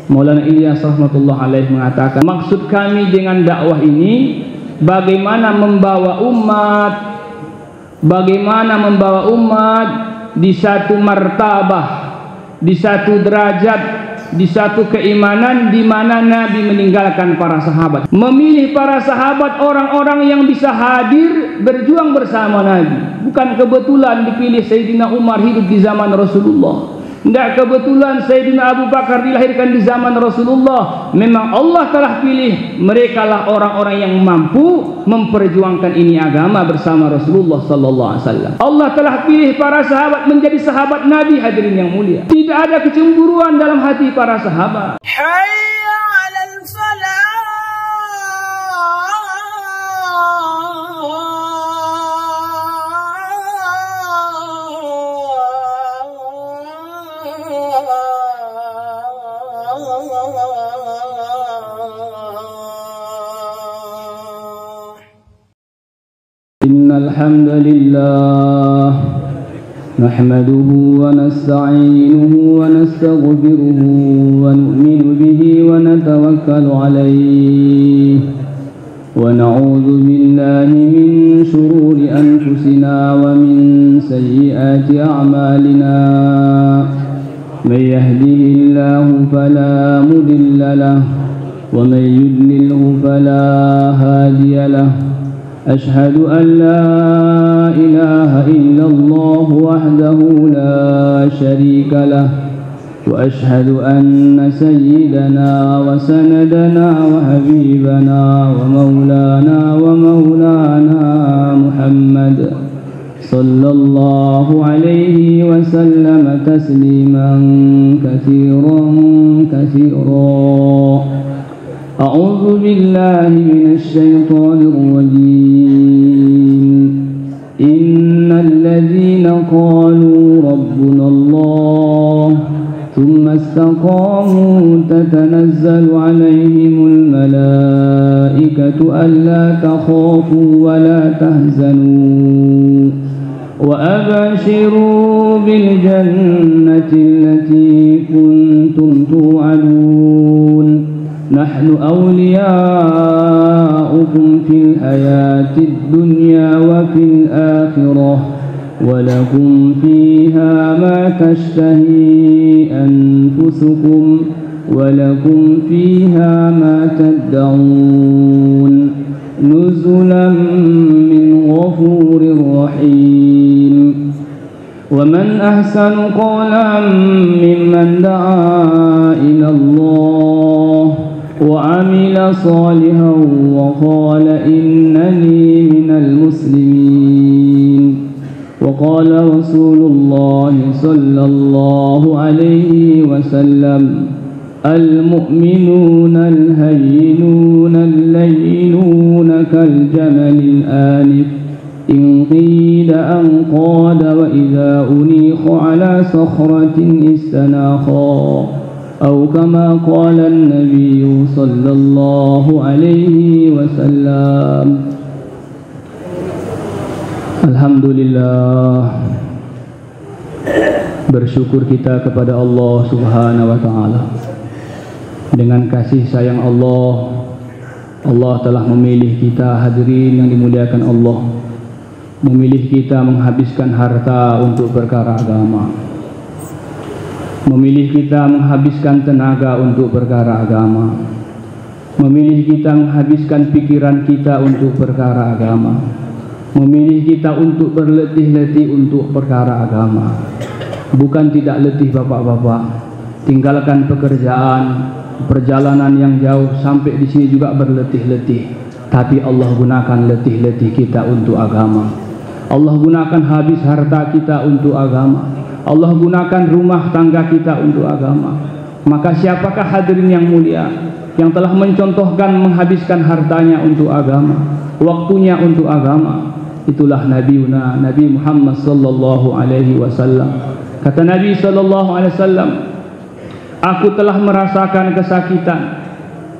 Maulana Ilyas rahmatullah alaih mengatakan, maksud kami dengan dakwah ini bagaimana membawa umat di satu martabah, di satu derajat, di satu keimanan di mana Nabi meninggalkan para sahabat, memilih para sahabat orang-orang yang bisa hadir berjuang bersama Nabi. Bukan kebetulan dipilih Sayyidina Umar hidup di zaman Rasulullah, tidak kebetulan Sayyidina Abu Bakar dilahirkan di zaman Rasulullah. Memang Allah telah pilih mereka lah orang-orang yang mampu memperjuangkan ini agama bersama Rasulullah sallallahu alaihi wasallam. Allah telah pilih para sahabat menjadi sahabat Nabi, hadirin yang mulia. Tidak ada kecemburuan dalam hati para sahabat. Hayya 'alal falah. Innal hamdalillah nahmaduhu wa nasta'inuhu wa nastaghfiruhu wa nu'minu bihi wa natawakkalu alayhi wa na'udzu billahi min shururi anfusina wa min sayyiati a'malina. Man yahdihillahu fala mudilla lahu wa man yudlilhu fala hadiya lahu. أشهد أن لا إله إلا الله وحده لا شريك له وأشهد أن سيدنا وسندنا وحبيبنا ومولانا محمد صلى الله عليه وسلم تسليما كثيرا أعوذ بالله من الشيطان الرجيم إن الذين قالوا ربنا الله ثم استقاموا تتنزل عليهم الملائكة ألا تخافوا ولا تحزنوا وأبشروا بالجنة التي كنتم توعدون نحن أولياؤكم في الحياة الدنيا وفي الآخرة ولكم فيها ما تشتهي أنفسكم ولكم فيها ما تدعون نزلا من غفور رحيم. ومن أحسن قولا ممن دعا إلى الله وعمل صالحا وقال إنني من المسلمين. وقال رسول الله صلى الله عليه وسلم المؤمنون الهينون اللينون كالجمل الآنف إن قيل أنقاد وإذا أنيخ على صخرة استناخا أو كما قال النبي صلى الله عليه وسلم. Alhamdulillah, bersyukur kita kepada Allah Subhanahu wa Ta'ala. Dengan kasih sayang Allah, Allah telah memilih kita hadirin yang dimuliakan Allah, memilih kita menghabiskan harta untuk perkara agama, memilih kita menghabiskan tenaga untuk perkara agama, memilih kita menghabiskan pikiran kita untuk perkara agama, memilih kita untuk berletih-letih untuk perkara agama. Bukan tidak letih bapak-bapak, tinggalkan pekerjaan, perjalanan yang jauh sampai di sini juga berletih-letih, tapi Allah gunakan letih-letih kita untuk agama. Allah gunakan habis harta kita untuk agama. Allah gunakan rumah tangga kita untuk agama. Maka siapakah hadirin yang mulia yang telah mencontohkan menghabiskan hartanya untuk agama, waktunya untuk agama? Itulah Nabiuna Nabi Muhammad sallallahu alaihi wasallam. Kata Nabi sallallahu alaihi wasallam, aku telah merasakan kesakitan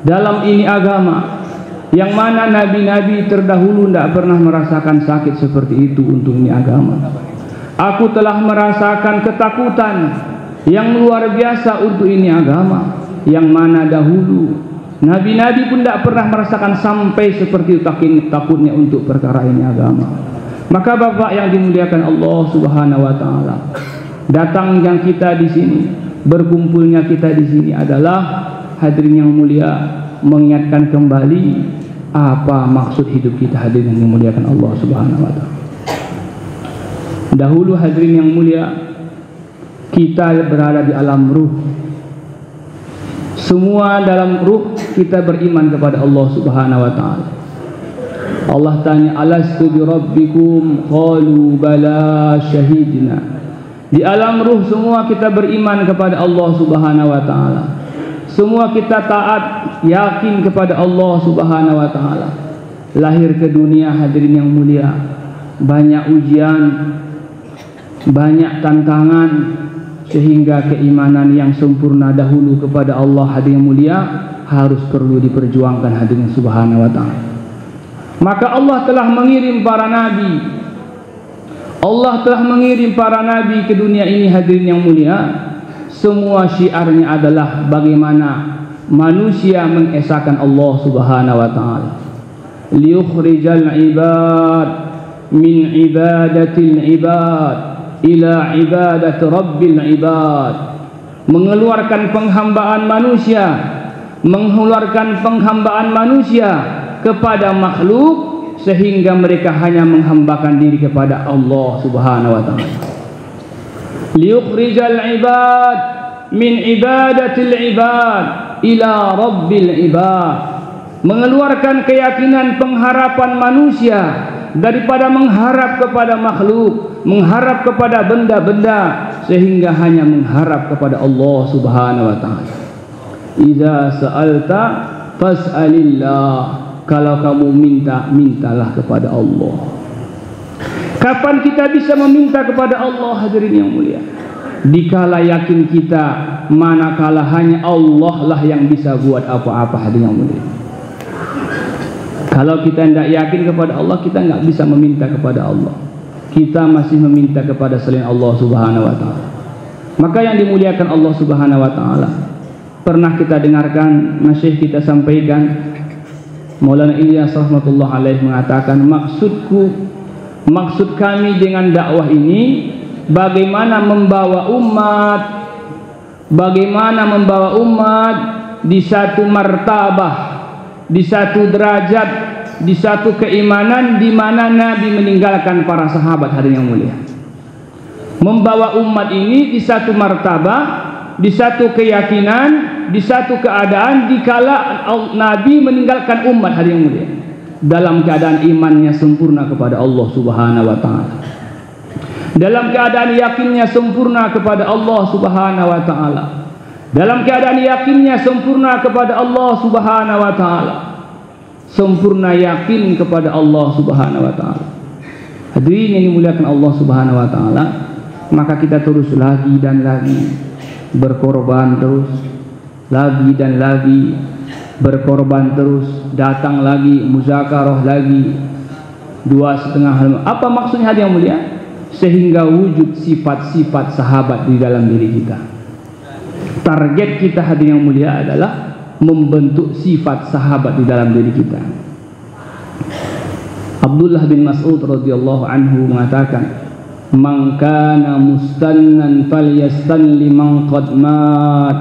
dalam ini agama, yang mana nabi-nabi terdahulu tidak pernah merasakan sakit seperti itu untuk ini agama. Aku telah merasakan ketakutan yang luar biasa untuk ini agama. yang mana dahulu nabi-nabi pun tidak pernah merasakan sampai seperti takutnya untuk perkara ini agama. Maka Bapak yang dimuliakan Allah Subhanahu wa taala, datangnya kita di sini, berkumpulnya kita di sini adalah hadirin yang mulia mengingatkan kembali apa maksud hidup kita, hadirin yang dimuliakan Allah Subhanahu wa taala. Dahulu hadirin yang mulia, kita berada di alam ruh. Semua dalam ruh kita beriman kepada Allah Subhanahu wa taala. Allah tanya, alastu bi rabbikum, qalu bala syahidna. Di alam ruh semua kita beriman kepada Allah Subhanahu wa taala. Semua kita taat, yakin kepada Allah Subhanahu wa taala. Lahir ke dunia hadirin yang mulia, banyak ujian, banyak tantangan, sehingga keimanan yang sempurna dahulu kepada Allah hadirin yang mulia harus perlu diperjuangkan hadirin Subhanahu wa taala. Maka Allah telah mengirim para nabi. Allah telah mengirim para nabi ke dunia ini hadirin yang mulia. Semua syiarnya adalah bagaimana manusia mengesahkan Allah Subhanahu wa taala. Liyukhrijal ibad min ibadatil ibad ila ibadat rabbil ibad. Mengeluarkan penghambaan manusia, mengeluarkan penghambaan manusia kepada makhluk sehingga mereka hanya menghambakan diri kepada Allah Subhanahu wa taala. Liyukhrijal ibad min ibadatil ibad ila rabbil ibad. Mengeluarkan keyakinan pengharapan manusia daripada mengharap kepada makhluk, mengharap kepada benda-benda, sehingga hanya mengharap kepada Allah Subhanahu wa taala. Idza sa'alta fas'alillah. Kalau kamu minta, mintalah kepada Allah. Kapan kita bisa meminta kepada Allah hadirin yang mulia? Dikala yakin kita, manakala hanya Allah lah yang bisa buat apa-apa hadirin yang mulia. Kalau kita tidak yakin kepada Allah, kita nggak bisa meminta kepada Allah. Kita masih meminta kepada selain Allah Subhanahu wa taala. Maka yang dimuliakan Allah Subhanahu wa taala, pernah kita dengarkan masyayikh kita sampaikan, Maulana Ilyas rahmatullah alaih mengatakan, maksud kami dengan dakwah ini bagaimana membawa umat di satu martabah, di satu derajat, di satu keimanan di mana Nabi meninggalkan para sahabat hadirin yang mulia. Membawa umat ini di satu martabah, di satu keyakinan, di satu keadaan dikala Nabi meninggalkan umat hadirin yang mulia, dalam keadaan imannya sempurna kepada Allah Subhanahu wa taala, dalam keadaan yakinnya sempurna kepada Allah Subhanahu wa taala, dalam keadaan yakinnya sempurna kepada Allah Subhanahu wa taala, sempurna yakin kepada Allah Subhanahu wa taala. Hadirin yang dimuliakan Allah Subhanahu wa taala, maka kita terus lagi dan lagi berkorban, terus lagi dan lagi berkorban, terus datang lagi muzakarah lagi 2,5 halaman. Apa maksudnya hadirin yang mulia? Sehingga wujud sifat-sifat sahabat di dalam diri kita. Target kita hadirin yang mulia adalah membentuk sifat sahabat di dalam diri kita. Abdullah bin Mas'ud radhiyallahu anhu mengatakan, "Man kana mustannan falyastanli man qad mat."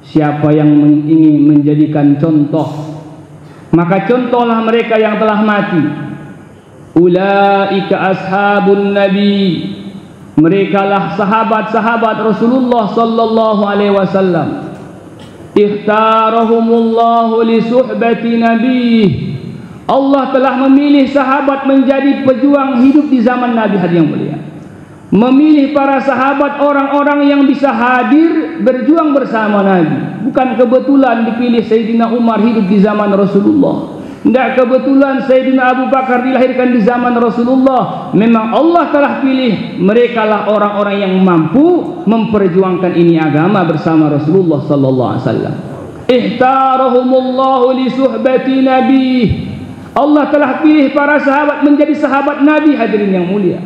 Siapa yang ingin menjadikan contoh, maka contohlah mereka yang telah mati. Ulaika ashabun nabi. Merekalah sahabat-sahabat Rasulullah sallallahu alaihi wasallam. Ikhtarahumullahu li suhbati nabiyih. Allah telah memilih sahabat menjadi pejuang hidup di zaman Nabi hadirin yang mulia. Memilih para sahabat orang-orang yang bisa hadir berjuang bersama Nabi. Bukan kebetulan dipilih Sayyidina Umar hidup di zaman Rasulullah. Tidak kebetulan Sayyidina Abu Bakar dilahirkan di zaman Rasulullah. Memang Allah telah pilih mereka lah orang-orang yang mampu memperjuangkan ini agama bersama Rasulullah sallallahu alaihi wasallam. Ihtarahumullahu li suhbati nabi. Allah telah pilih para sahabat menjadi sahabat Nabi hadirin yang mulia.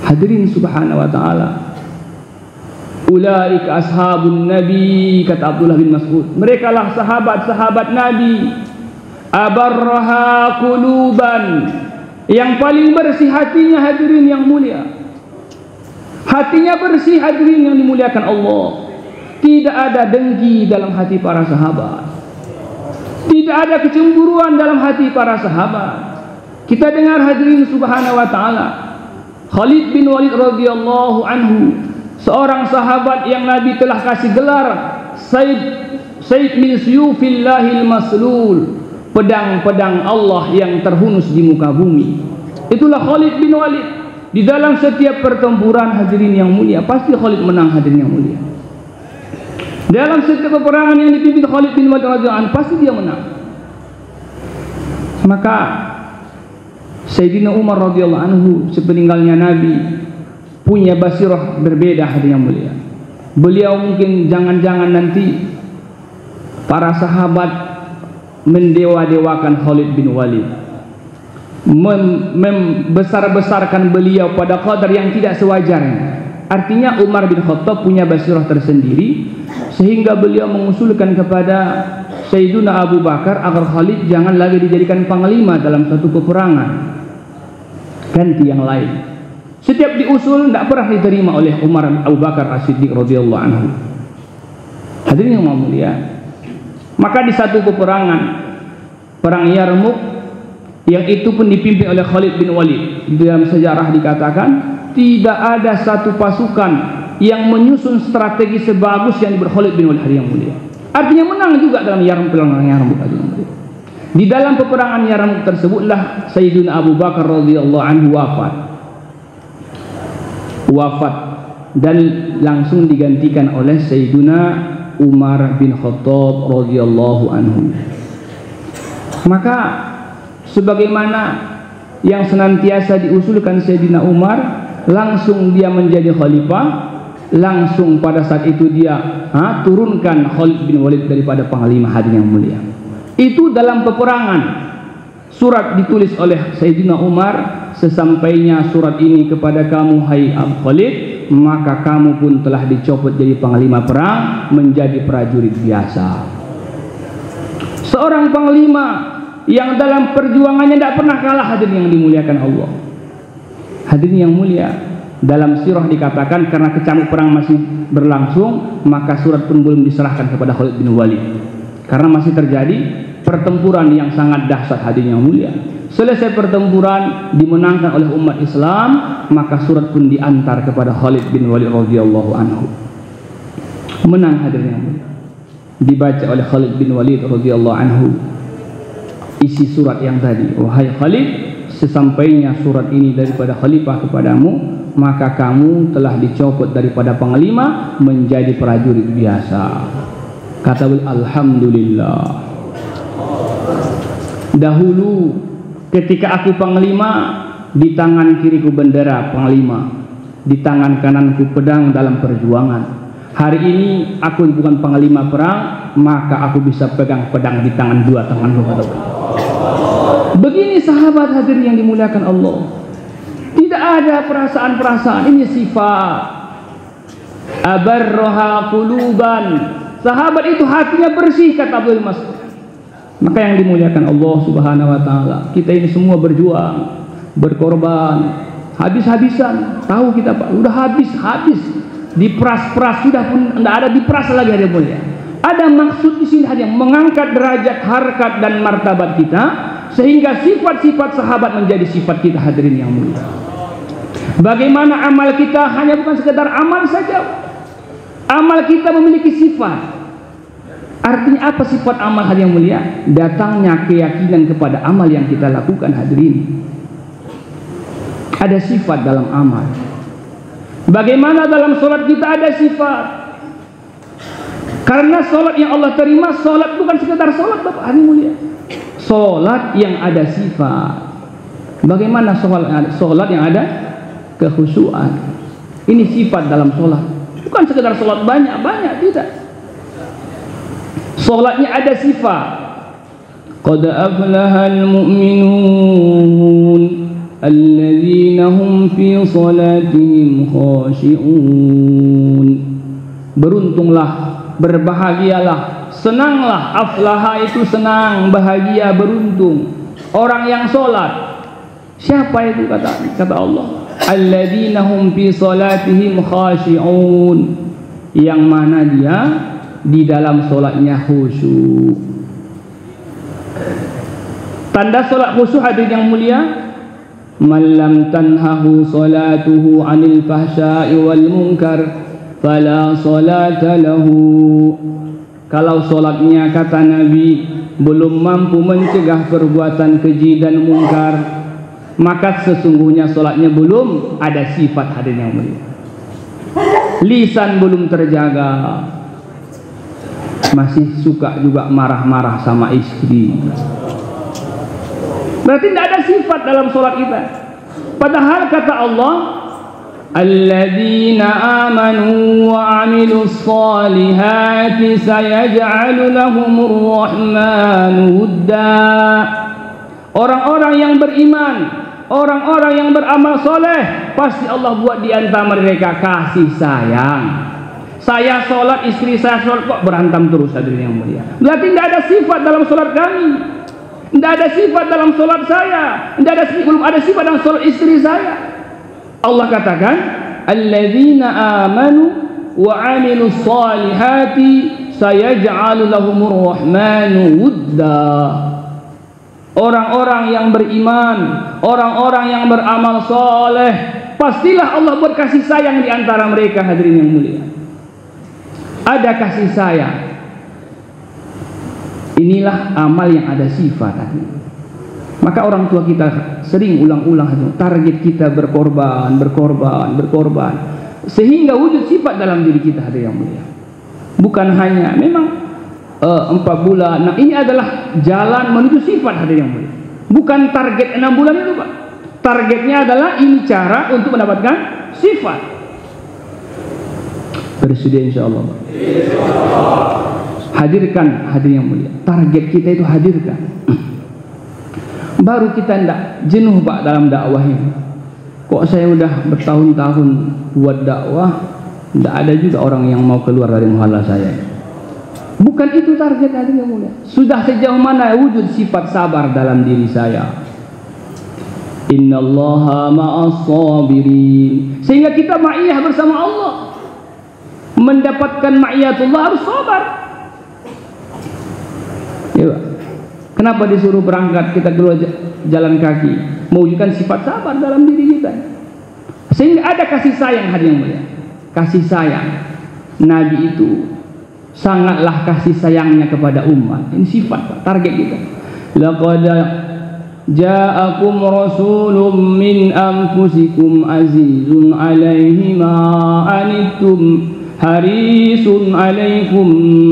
Hadirin subhanahu wa ta'ala, Ulaika ashabun Nabi, kata Abdullah bin Mas'ud. Mereka lah sahabat-sahabat Nabi. Abarraha quluban, yang paling bersih hatinya, hadirin yang mulia. Hatinya bersih, hadirin yang dimuliakan Allah. Tidak ada dengki dalam hati para sahabat. Tidak ada kecemburuan dalam hati para sahabat. Kita dengar hadirin subhanahu wa ta'ala, Khalid bin Walid radhiyallahu anhu, seorang sahabat yang Nabi telah kasih gelar Sayyid min suyufillahil maslul, pedang-pedang Allah yang terhunus di muka bumi. Itulah Khalid bin Walid. Di dalam setiap pertempuran, hadirin yang mulia, pasti Khalid menang, hadirin yang mulia. Dalam setiap peperangan yang dipimpin Khalid bin Walid radhiyallahu anhu, pasti dia menang. Maka Sayyidina Umar radhiyallahu anhu sepeninggalnya Nabi punya basirah berbeda, hadirin yang mulia. Beliau mungkin jangan-jangan nanti para sahabat mendewa-dewakan Khalid bin Walid, membesar-besarkan beliau pada qadar yang tidak sewajarnya. Artinya Umar bin Khattab punya basirah tersendiri, sehingga beliau mengusulkan kepada Sayyiduna Abu Bakar agar Khalid jangan lagi dijadikan panglima dalam satu peperangan, ganti yang lain. Setiap diusul tidak pernah diterima oleh Umar Abu Bakar As-Siddiq radhiyallahu anhu. Hadirin yang mulia, maka di satu peperangan, perang Yarmuk, yang itu pun dipimpin oleh Khalid bin Walid. Di dalam sejarah dikatakan tidak ada satu pasukan yang menyusun strategi sebagus yang diberi Khalid bin Walid yang mulia. Artinya menang juga dalam perang Yarmuk. Di dalam peperangan Yarmuk tersebutlah Sayyidina Abu Bakar radhiyallahu anhu wafat dan langsung digantikan oleh Sayyidina Umar bin Khattab radhiyallahu anhu. Maka sebagaimana yang senantiasa diusulkan Sayyidina Umar, langsung dia menjadi khalifah, langsung pada saat itu dia turunkan Khalid bin Walid daripada panglima, hadirin yang mulia. Itu dalam peperangan. Surat ditulis oleh Sayyidina Umar, sesampainya surat ini kepada kamu hai Abu Khalid, maka kamu pun telah dicopot jadi panglima perang, menjadi prajurit biasa. Seorang panglima yang dalam perjuangannya tidak pernah kalah, hadirin yang dimuliakan Allah. Hadirin yang mulia, dalam sirah dikatakan karena kecamuk perang masih berlangsung, maka surat pun belum diserahkan kepada Khalid bin Walid, karena masih terjadi pertempuran yang sangat dahsyat, hadirin yang mulia. Selesai pertempuran, dimenangkan oleh umat Islam, maka surat pun diantar kepada Khalid bin Walid radhiyallahu anhu. Menang, hadirin yang mulia. Dibaca oleh Khalid bin Walid radhiyallahu anhu isi surat yang tadi, wahai Khalid, sesampainya surat ini daripada khalifah kepadamu, maka kamu telah dicopot daripada panglima menjadi prajurit biasa. Kata beliau, alhamdulillah. Dahulu ketika aku panglima, di tangan kiriku bendera panglima, di tangan kananku pedang dalam perjuangan. Hari ini aku bukan panglima perang, maka aku bisa pegang pedang di tangan dua tanganku. Begini sahabat hadirin yang dimuliakan Allah. Tidak ada perasaan-perasaan, ini sifat. Abarroha quluban. Sahabat itu hatinya bersih, kata Abdul Mas'ud. Maka yang dimuliakan Allah subhanahu wa ta'ala, kita ini semua berjuang, berkorban, habis-habisan. Tahu kita Pak, udah habis, diperas-peras, sudah pun tidak ada diperas lagi, ada mulia. Ada maksud di sini, hanya mengangkat derajat, harkat dan martabat kita, sehingga sifat-sifat sahabat menjadi sifat kita, hadirin yang mulia. Bagaimana amal kita hanya bukan sekedar amal saja. Amal kita memiliki sifat. Artinya apa sifat amal, hadirin yang mulia? Datangnya keyakinan kepada amal yang kita lakukan, hadirin. Ada sifat dalam amal. Bagaimana dalam sholat kita ada sifat. Karena sholat yang Allah terima, sholat bukan sekedar sholat, Bapak, hadirin mulia. Sholat yang ada sifat. Bagaimana sholat yang ada kekhusyuan? Ini sifat dalam sholat. Bukan sekedar sholat banyak-banyak, tidak. Sholatnya ada sifat. Qad aflahal mu'minun alladzina hum fi salatihim khashi'un. beruntunglah, berbahagialah, senanglah. Aflaha itu senang, bahagia, beruntung orang yang solat. Siapa itu? Kata Allah, alladzina hum fi salatihim khashi'un, yang mana dia di dalam solatnya khusyuk. Tanda solat khusyuk hadirin yang mulia, man lam tanhahu salatuhu 'anil fahsya'i wal munkar fala salata lahu. Kalau solatnya, kata Nabi, belum mampu mencegah perbuatan keji dan mungkar, maka sesungguhnya solatnya belum ada sifat, hadirin yang mulia. Lisan belum terjaga, masih suka juga marah-marah sama istri, berarti tidak ada sifat dalam solat kita. Padahal kata Allah, alladzina amanu wa amilus solihati sayaj'alu lahumur rahmanu wudda. Orang-orang yang beriman, orang-orang yang beramal soleh, pasti Allah buat di antara mereka kasih sayang. Saya sholat, istri saya sholat, kok berantem terus, hadirin yang mulia. Berarti tidak ada sifat dalam sholat kami, tidak ada sifat dalam sholat saya, belum ada sifat dalam sholat istri saya. Allah katakan, alladzina amanu wa amilus solihati sayaj'alu lahumur rahmanu wudda. Orang-orang yang beriman, orang-orang yang beramal soleh, pastilah Allah berkasih sayang di antara mereka, hadirin yang mulia. Ada kasih sayang. Inilah amal yang ada sifat, hadirin. Maka orang tua kita sering ulang-ulang, target kita berkorban, sehingga wujud sifat dalam diri kita, hadirin yang mulia. Bukan hanya memang 4 bulan. Nah, ini adalah jalan menuju sifat, hadirin yang mulia. Bukan target 6 bulan itu, Pak. Targetnya adalah ini cara untuk mendapatkan sifat. Bersedia insyaallah, Pak. Hadirkan, hadirin yang mulia. Target kita itu hadirkan. Baru kita tidak jenuh, Pak, dalam dakwah ini. Kok saya udah bertahun-tahun buat dakwah, tidak ada juga orang yang mau keluar dari muhalla saya. Bukan itu target, hadirin yang mulia. Sudah sejauh mana wujud sifat sabar dalam diri saya? Innallaha ma'as sabirin. Sehingga kita ma'iyah bersama Allah. Mendapatkan ma'iyatullah harus sabar. Ya, kenapa disuruh berangkat kita keluar jalan kaki? Mewujudkan sifat sabar dalam diri kita. Sehingga ada kasih sayang, hadirin yang mulia. Kasih sayang. Nabi itu sangatlah kasih sayangnya kepada umat. Ini sifat, Pak, target kita. Laqad ja'akum rasulun min anfusikum azizun 'alaihi ma anittum harisun 'alaikum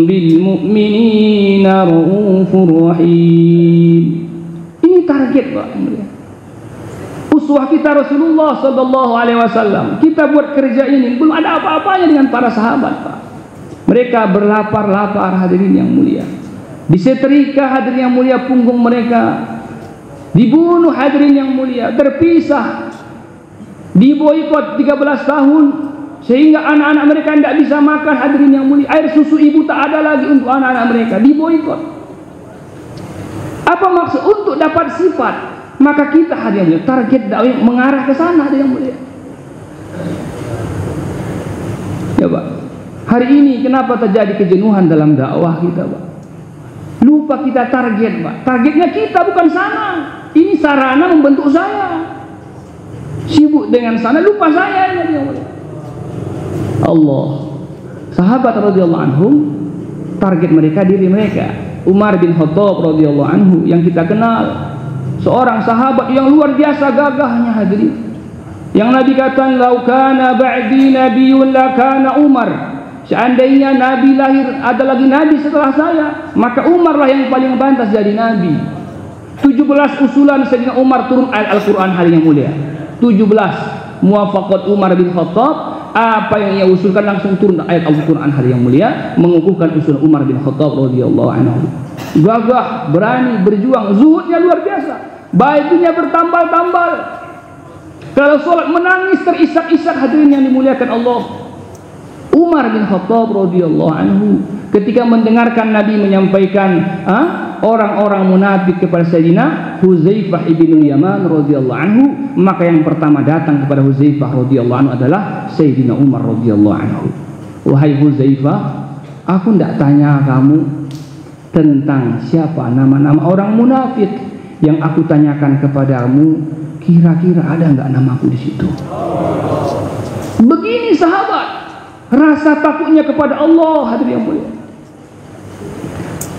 bil mu'minina raufur rahim. Ini target, Pak. Uswah kita Rasulullah sallallahu alaihi wasallam. Kita buat kerja ini belum ada apa-apanya dengan para sahabat, Pak. Mereka berlapar-lapar, hadirin yang mulia. Disetrika, hadirin yang mulia, punggung mereka. Dibunuh, hadirin yang mulia. Terpisah. Diboikot 13 tahun. Sehingga anak-anak mereka tidak bisa makan, hadirin yang mulia. Air susu ibu tak ada lagi untuk anak-anak mereka. Diboikot. Apa maksud? Untuk dapat sifat. Maka kita, hadirin yang mulia, target dakwah mengarah ke sana, hadirin yang mulia. Ya, Pak. Hari ini kenapa terjadi kejenuhan dalam dakwah kita, Pak? Lupa kita target, Pak. Targetnya kita bukan sana. Ini sarana membentuk saya. Sibuk dengan sana, lupa saya. Allah. Sahabat radhiyallahu anhum, target mereka diri mereka. Umar bin Khattab radhiyallahu anhu yang kita kenal, seorang sahabat yang luar biasa gagahnya, hadirin. Yang Nabi katakan, "Lau kana ba'di nabiyyun la kana Umar." Seandainya Nabi lahir, ada lagi Nabi setelah saya, maka Umarlah yang paling pantas jadi Nabi. 17 usulan Sayyidina Umar turun ayat Al-Quran, hari yang mulia. 17 muwafaqat Umar bin Khattab. Apa yang ia usulkan langsung turun ayat Al-Quran, hari yang mulia, mengukuhkan usul Umar bin Khattab radhiyallahu anhu. Gagah, berani, berjuang, zuhudnya luar biasa. Bajunya bertambal-tambal. Kalau sholat menangis terisak-isak, hadirin yang dimuliakan Allah. Umar bin Khattab radhiyallahu anhu ketika mendengarkan Nabi menyampaikan orang-orang munafik kepada Sayyidina Huzaifah ibn Yaman radhiyallahu anhu, maka yang pertama datang kepada Huzaifah radhiyallahu anhu adalah Sayyidina Umar radhiyallahu anhu. Wahai Huzaifah, aku tidak tanya kamu tentang siapa nama-nama orang munafik. Yang aku tanyakan kepadamu, kira-kira ada enggak namaku di situ? Begini sahabat, rasa takutnya kepada Allah, hadirin yang mulia.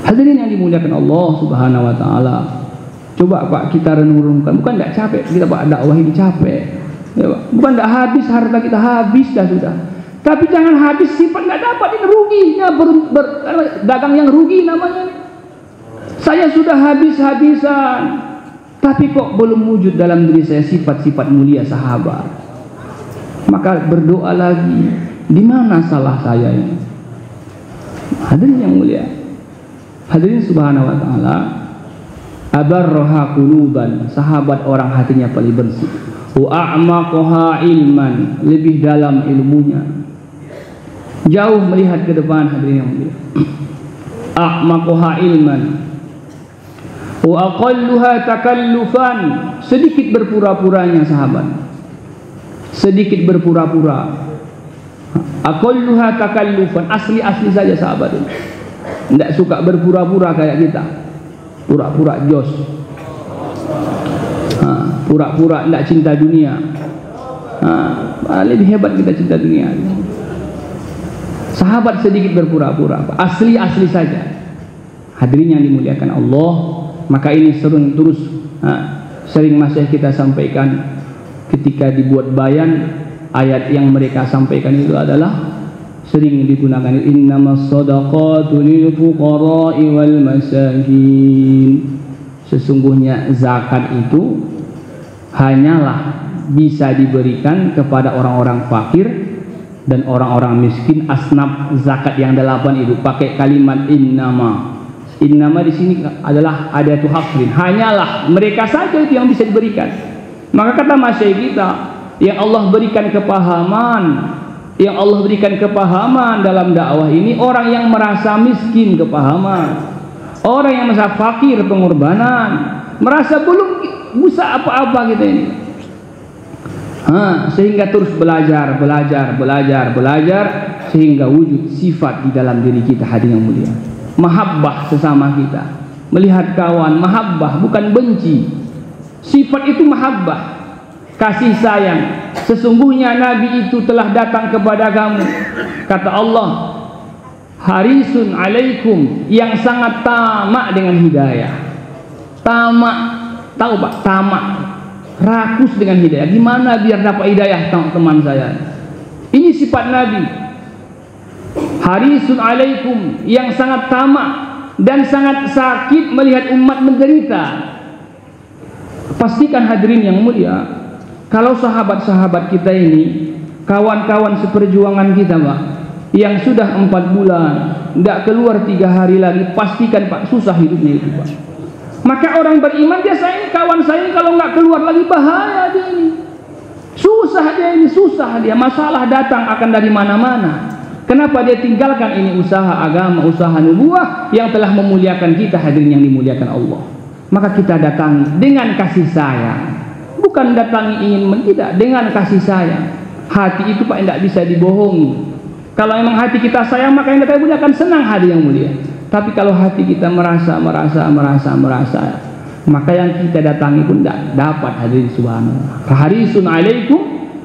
Hadirin yang dimuliakan Allah Subhanahu wa taala. Coba Pak kita renung-renungkan, bukan tidak capek kita Pak dakwah ini capek. Ya, Pak. Bukan tidak habis harta kita habis dah sudah. Tapi jangan habis sifat tidak dapat, ini ruginya dagang yang rugi namanya. Saya sudah habis-habisan, tapi kok belum wujud dalam diri saya sifat-sifat mulia sahabat. Maka berdoa lagi, di mana salah saya ini? Hadirin yang mulia, hadirin subhanahu wa ta'ala, abarroha quluban, sahabat orang hatinya paling bersih, wa a'maqoha ilman, lebih dalam ilmunya, jauh melihat ke depan. Hadirin yang mulia, a'maqoha ilman wa aqalluha takallufan, sedikit berpura-puranya sahabat, sedikit berpura-pura. Aqalluha takallufan, asli-asli saja sahabat itu. Tidak suka berpura-pura kayak kita, pura-pura jos, pura-pura tidak cinta dunia. Lebih hebat kita cinta dunia. Sahabat sedikit berpura-pura, asli-asli saja. Hadirin yang dimuliakan Allah, maka ini sering masih kita sampaikan ketika dibuat bayan. Ayat yang mereka sampaikan itu adalah sering digunakan, innamas shadaqatu lil fuqara'i wal masakin, sesungguhnya zakat itu hanyalah bisa diberikan kepada orang-orang fakir dan orang-orang miskin. Asnaf zakat yang 8 itu pakai kalimat innama. Innama di sini adalah adatu hasrin, hanyalah mereka saja itu yang bisa diberikan. Maka kata masyayikh kita, yang Allah berikan kepahaman, yang Allah berikan kepahaman dalam dakwah ini, orang yang merasa miskin kepahaman, orang yang merasa fakir pengorbanan, merasa belum bisa apa-apa kita ini, sehingga terus belajar sehingga wujud sifat di dalam diri kita. Hadirin yang mulia, mahabbah sesama kita, melihat kawan, mahabbah bukan benci, sifat itu mahabbah, kasih sayang. Sesungguhnya Nabi itu telah datang kepada kamu, kata Allah, harisun alaikum, yang sangat tamak dengan hidayah. Tamak, tahu Pak, tamak, rakus dengan hidayah. Gimana biar dapat hidayah teman saya? Ini sifat Nabi, harisun alaikum, yang sangat tamak dan sangat sakit melihat umat menderita. Pastikan hadirin yang mulia, kalau sahabat-sahabat kita ini, kawan-kawan seperjuangan kita Pak, yang sudah 4 bulan tidak keluar 3 hari lagi, pastikan Pak susah hidupnya itu Pak. Maka orang beriman biasa ini, kawan saya ini kalau nggak keluar lagi bahaya dia ini, susah dia, masalah datang akan dari mana-mana. Kenapa dia tinggalkan ini usaha agama, usaha nubuah yang telah memuliakan kita, hadirin yang dimuliakan Allah. Maka kita datangi dengan kasih sayang, bukan datangi ingin tidak, dengan kasih sayang. Hati itu Pak tidak bisa dibohongi. Kalau memang hati kita sayang, maka yang kita punya akan senang, hadirin yang mulia. Tapi kalau hati kita merasa, maka yang kita datangi pun tidak dapat, hadirin subhanallah. Harisun alaikum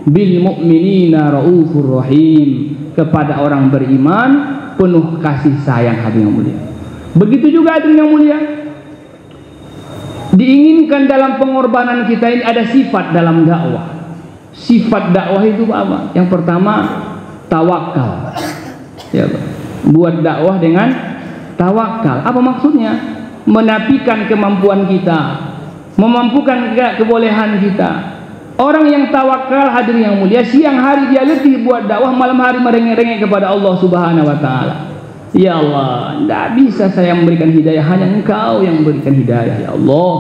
bil mu'minina raufur rahim, kepada orang beriman penuh kasih sayang, hadirin yang mulia. Begitu juga hadirin yang mulia, diinginkan dalam pengorbanan kita ini ada sifat dalam dakwah. Sifat dakwah itu apa? Yang pertama, tawakal. Ya, buat dakwah dengan tawakal. Apa maksudnya? Menafikan kemampuan kita, memampukan kebolehan kita. Orang yang tawakal, hadirin yang mulia, siang hari dia letih buat dakwah, malam hari merengek-rengek kepada Allah Subhanahu wa taala. Ya Allah, tidak bisa saya memberikan hidayah, hanya Engkau yang memberikan hidayah. Ya Allah,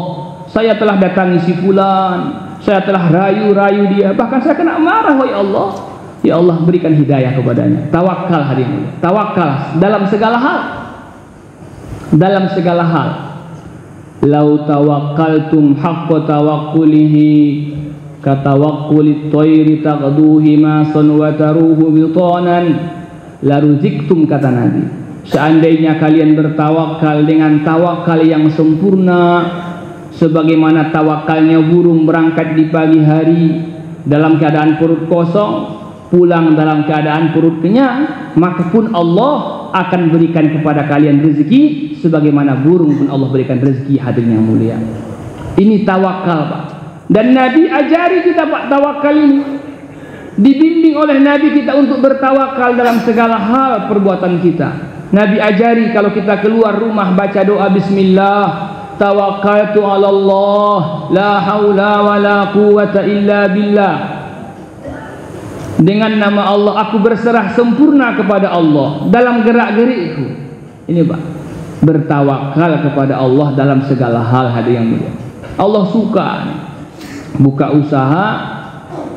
saya telah datangi si fulan, saya telah rayu-rayu dia, bahkan saya kena marah. Wahai Allah, ya Allah berikan hidayah kepadanya. Tawakal hadirin, tawakal dalam segala hal, dalam segala hal. Lau tawakkaltum haqqa tawakkulihi katawakkulit tayri taghdu himasan wa taruhu bitanan laruziktum, kata Nabi. Seandainya kalian bertawakal dengan tawakal yang sempurna, sebagaimana tawakalnya burung berangkat di pagi hari dalam keadaan perut kosong, pulang dalam keadaan perut kenyang, maka pun Allah akan berikan kepada kalian rezeki sebagaimana burung pun Allah berikan rezeki, hadirin yang mulia. Ini tawakal, Pak. Dan Nabi ajari kita, Pak, tawakal ini. Dibimbing oleh Nabi kita untuk bertawakal dalam segala hal perbuatan kita. Nabi ajari kalau kita keluar rumah baca doa bismillah, tawakkaltu 'ala Allah, la haula wala quwwata illa billah. Dengan nama Allah aku berserah sempurna kepada Allah dalam gerak-gerikku. Ini, Pak, bertawakal kepada Allah dalam segala hal, hadirin yang mulia. Allah suka buka usaha,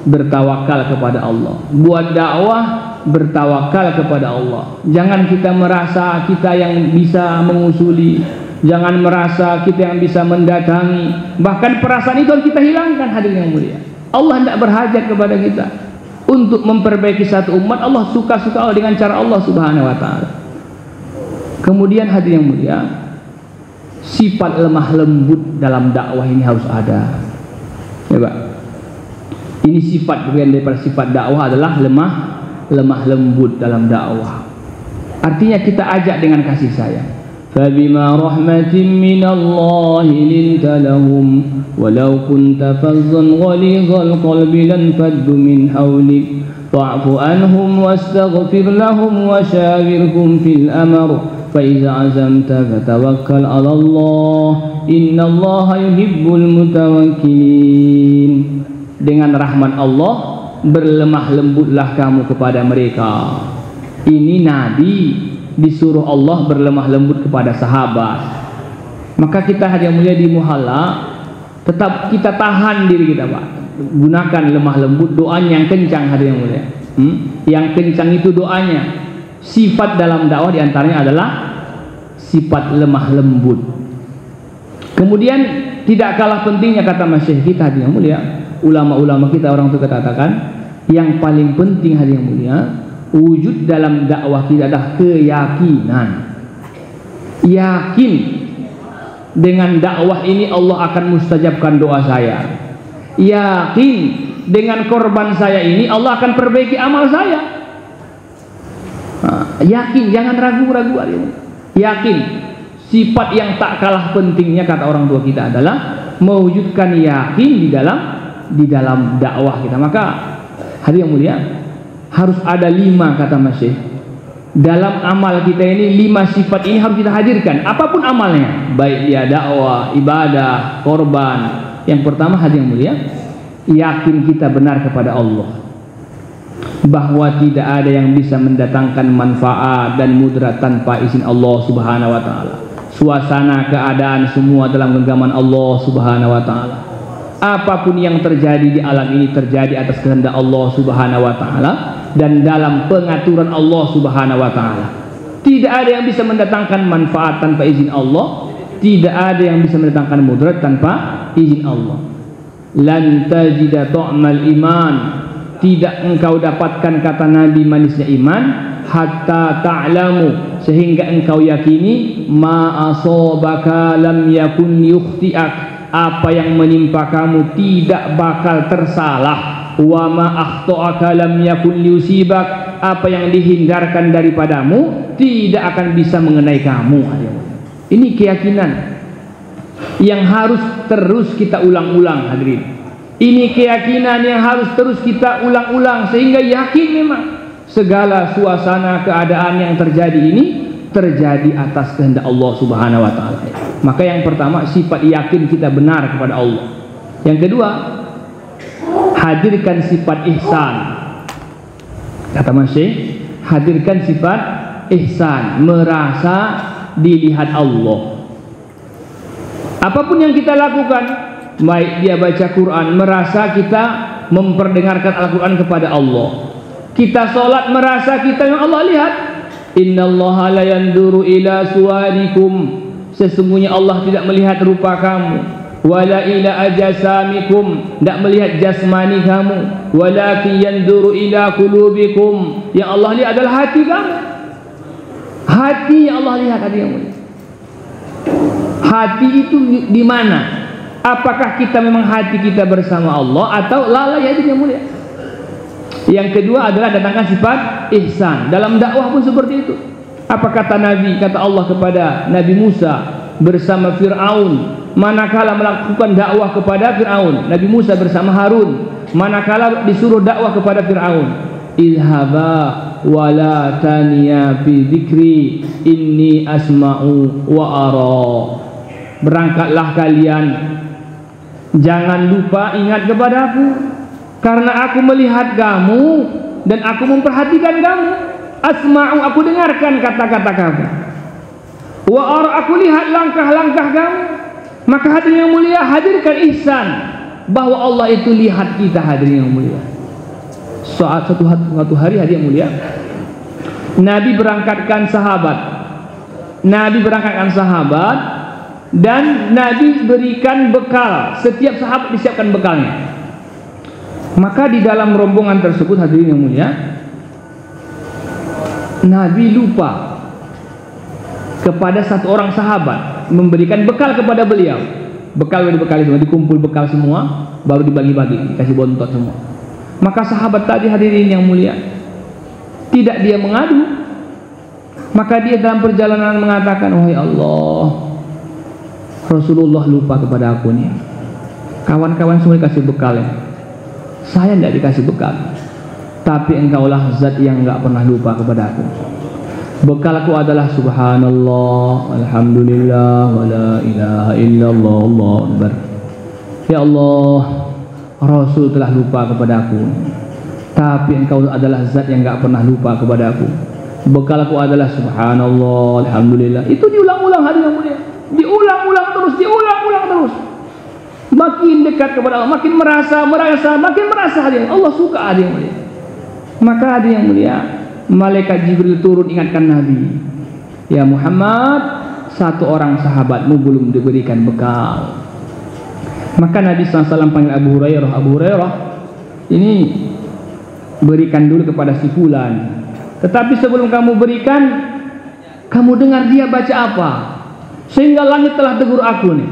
bertawakal kepada Allah. Buat dakwah, bertawakal kepada Allah. Jangan kita merasa kita yang bisa mengusuli, jangan merasa kita yang bisa mendatangi. Bahkan perasaan itu harus kita hilangkan, hadirin yang mulia. Allah tidak berhajat kepada kita untuk memperbaiki satu umat. Allah suka-suka dengan cara Allah Subhanahu wa taala. Kemudian hadirin yang mulia, sifat lemah lembut dalam dakwah ini harus ada. Ya, Pak. Ini sifat bagian daripada sifat dakwah adalah lemah lembut dalam dakwah. Artinya kita ajak dengan kasih sayang. Fabima rahmatin minallahi linta lahum walau kunta fazzan ghalidhal qalbi lan faddu min hawlik fa'fu anhum wastaghfir lahum wasyawirhum fil amr fa iza azamta fatawakkal 'ala Allah innallaha yuhibbul mutawakkilin. Dengan rahmat Allah berlemah lembutlah kamu kepada mereka. Ini Nabi disuruh Allah berlemah lembut kepada sahabat. Maka kita hadirin mulia di muhalla tetap kita tahan diri kita, Pak. Gunakan lemah lembut, doanya yang kencang, hadirin mulia. Yang kencang itu doanya. Sifat dalam dakwah diantaranya adalah sifat lemah lembut. Kemudian tidak kalah pentingnya, kata masyayikh kita hadirin mulia, ulama-ulama kita, orang tua katakan yang paling penting hadirin mulia, wujud dalam dakwah kita adalah keyakinan. Yakin dengan dakwah ini Allah akan mustajabkan doa saya. Yakin dengan korban saya ini Allah akan perbaiki amal saya. Yakin, jangan ragu-ragu. Yakin. Sifat yang tak kalah pentingnya, kata orang tua kita, adalah mewujudkan yakin di dalam dakwah kita. Maka hadirin yang mulia, harus ada 5, kata Masih. Dalam amal kita ini 5 sifat ini harus kita hadirkan. Apapun amalnya, baik dia dakwah, ibadah, korban. Yang pertama hadirin mulia, yakin kita benar kepada Allah, bahwa tidak ada yang bisa mendatangkan manfaat dan mudarat tanpa izin Allah Subhanahu wa taala. Suasana keadaan semua dalam genggaman Allah Subhanahu wa taala. Apapun yang terjadi di alam ini terjadi atas kehendak Allah Subhanahu wa taala dan dalam pengaturan Allah Subhanahu wa taala. Tidak ada yang bisa mendatangkan manfaat tanpa izin Allah, tidak ada yang bisa mendatangkan mudarat tanpa izin Allah. Lan tajida ta'mal iman, tidak engkau dapatkan, kata Nabi, manisnya iman, hatta ta'lamu, sehingga engkau yakini, ma asabaka lam yakun yukhti'ak, apa yang menimpa kamu tidak bakal tersalah. Wa ma akhta'aka lam yakun liusibak, apa yang dihindarkan daripadamu tidak akan bisa mengenai kamu. Ini keyakinan yang harus terus kita ulang-ulang, hadirin. Ini keyakinan yang harus terus kita ulang-ulang sehingga yakin memang segala suasana keadaan yang terjadi ini terjadi atas kehendak Allah Subhanahu wa taala. Maka yang pertama, sifat yakin kita benar kepada Allah. Yang kedua, hadirkan sifat ihsan. Kata Masih, hadirkan sifat ihsan, merasa dilihat Allah. Apapun yang kita lakukan, baik dia baca Quran, merasa kita memperdengarkan Al-Quran kepada Allah. Kita sholat merasa kita yang Allah lihat. Innallaha la yanduru ila suwarikum, sesungguhnya Allah tidak melihat rupa kamu, wala ila ajasamikum, tidak melihat jasmani kamu, walakin yanduru ila qulubikum, yang Allah lihat adalah hati kamu. Hati yang Allah lihat, hati yang mulia. Hati itu di mana? Apakah kita memang hati kita bersama Allah atau lalai hati yang mulia? Yang kedua adalah datangkan sifat ihsan. Dalam dakwah pun seperti itu. Apa kata Nabi, kata Allah kepada Nabi Musa bersama Fir'aun manakala melakukan dakwah kepada Fir'aun? Nabi Musa bersama Harun manakala disuruh dakwah kepada Fir'aun, idhaba wala taniya fi dzikri inni asma'u wa ara. Berangkatlah kalian, jangan lupa ingat kepadaku, karena aku melihat kamu dan aku memperhatikan kamu. Asma'u, aku dengarkan kata-kata kamu. Wa ara, aku lihat langkah-langkah kamu. Maka hadirin yang mulia, hadirkan ihsan bahwa Allah itu lihat kita, hadirin yang mulia. Suatu hari hadirin yang mulia, Nabi berangkatkan sahabat. Dan Nabi berikan bekal. Setiap sahabat disiapkan bekalnya. Maka di dalam rombongan tersebut, hadirin yang mulia, Nabi lupa kepada satu orang sahabat memberikan bekal kepada beliau. Bekal semua, dikumpul bekal semua, baru dibagi-bagi, dikasih bontot semua. Maka sahabat tadi, hadirin yang mulia, tidak dia mengadu. Maka dia dalam perjalanan mengatakan, wahai Allah, Rasulullah lupa kepada aku nih. Kawan-kawan semua dikasih bekal ya, saya tidak dikasih bekal. Tapi engkaulah zat yang enggak pernah lupa kepada aku. Bekalku adalah subhanallah, alhamdulillah, wa la ilaha illallah, Allahu akbar. Ya Allah, Rasul telah lupa kepada aku, tapi engkau adalah zat yang enggak pernah lupa kepada aku. Bekalku adalah subhanallah, alhamdulillah. Itu diulang-ulang, hadirin yang mulia. Diulang-ulang terus. Makin dekat kepada Allah, makin merasa, makin merasa, hadirin. Allah suka, hadirin yang mulia. Maka hadirin yang mulia, malaikat Jibril turun ingatkan Nabi, ya Muhammad, satu orang sahabatmu belum diberikan bekal. Maka Nabi SAW panggil Abu Hurairah, ini berikan dulu kepada si fulan. Tetapi sebelum kamu berikan, kamu dengar dia baca apa, sehingga langit telah tegur aku nih.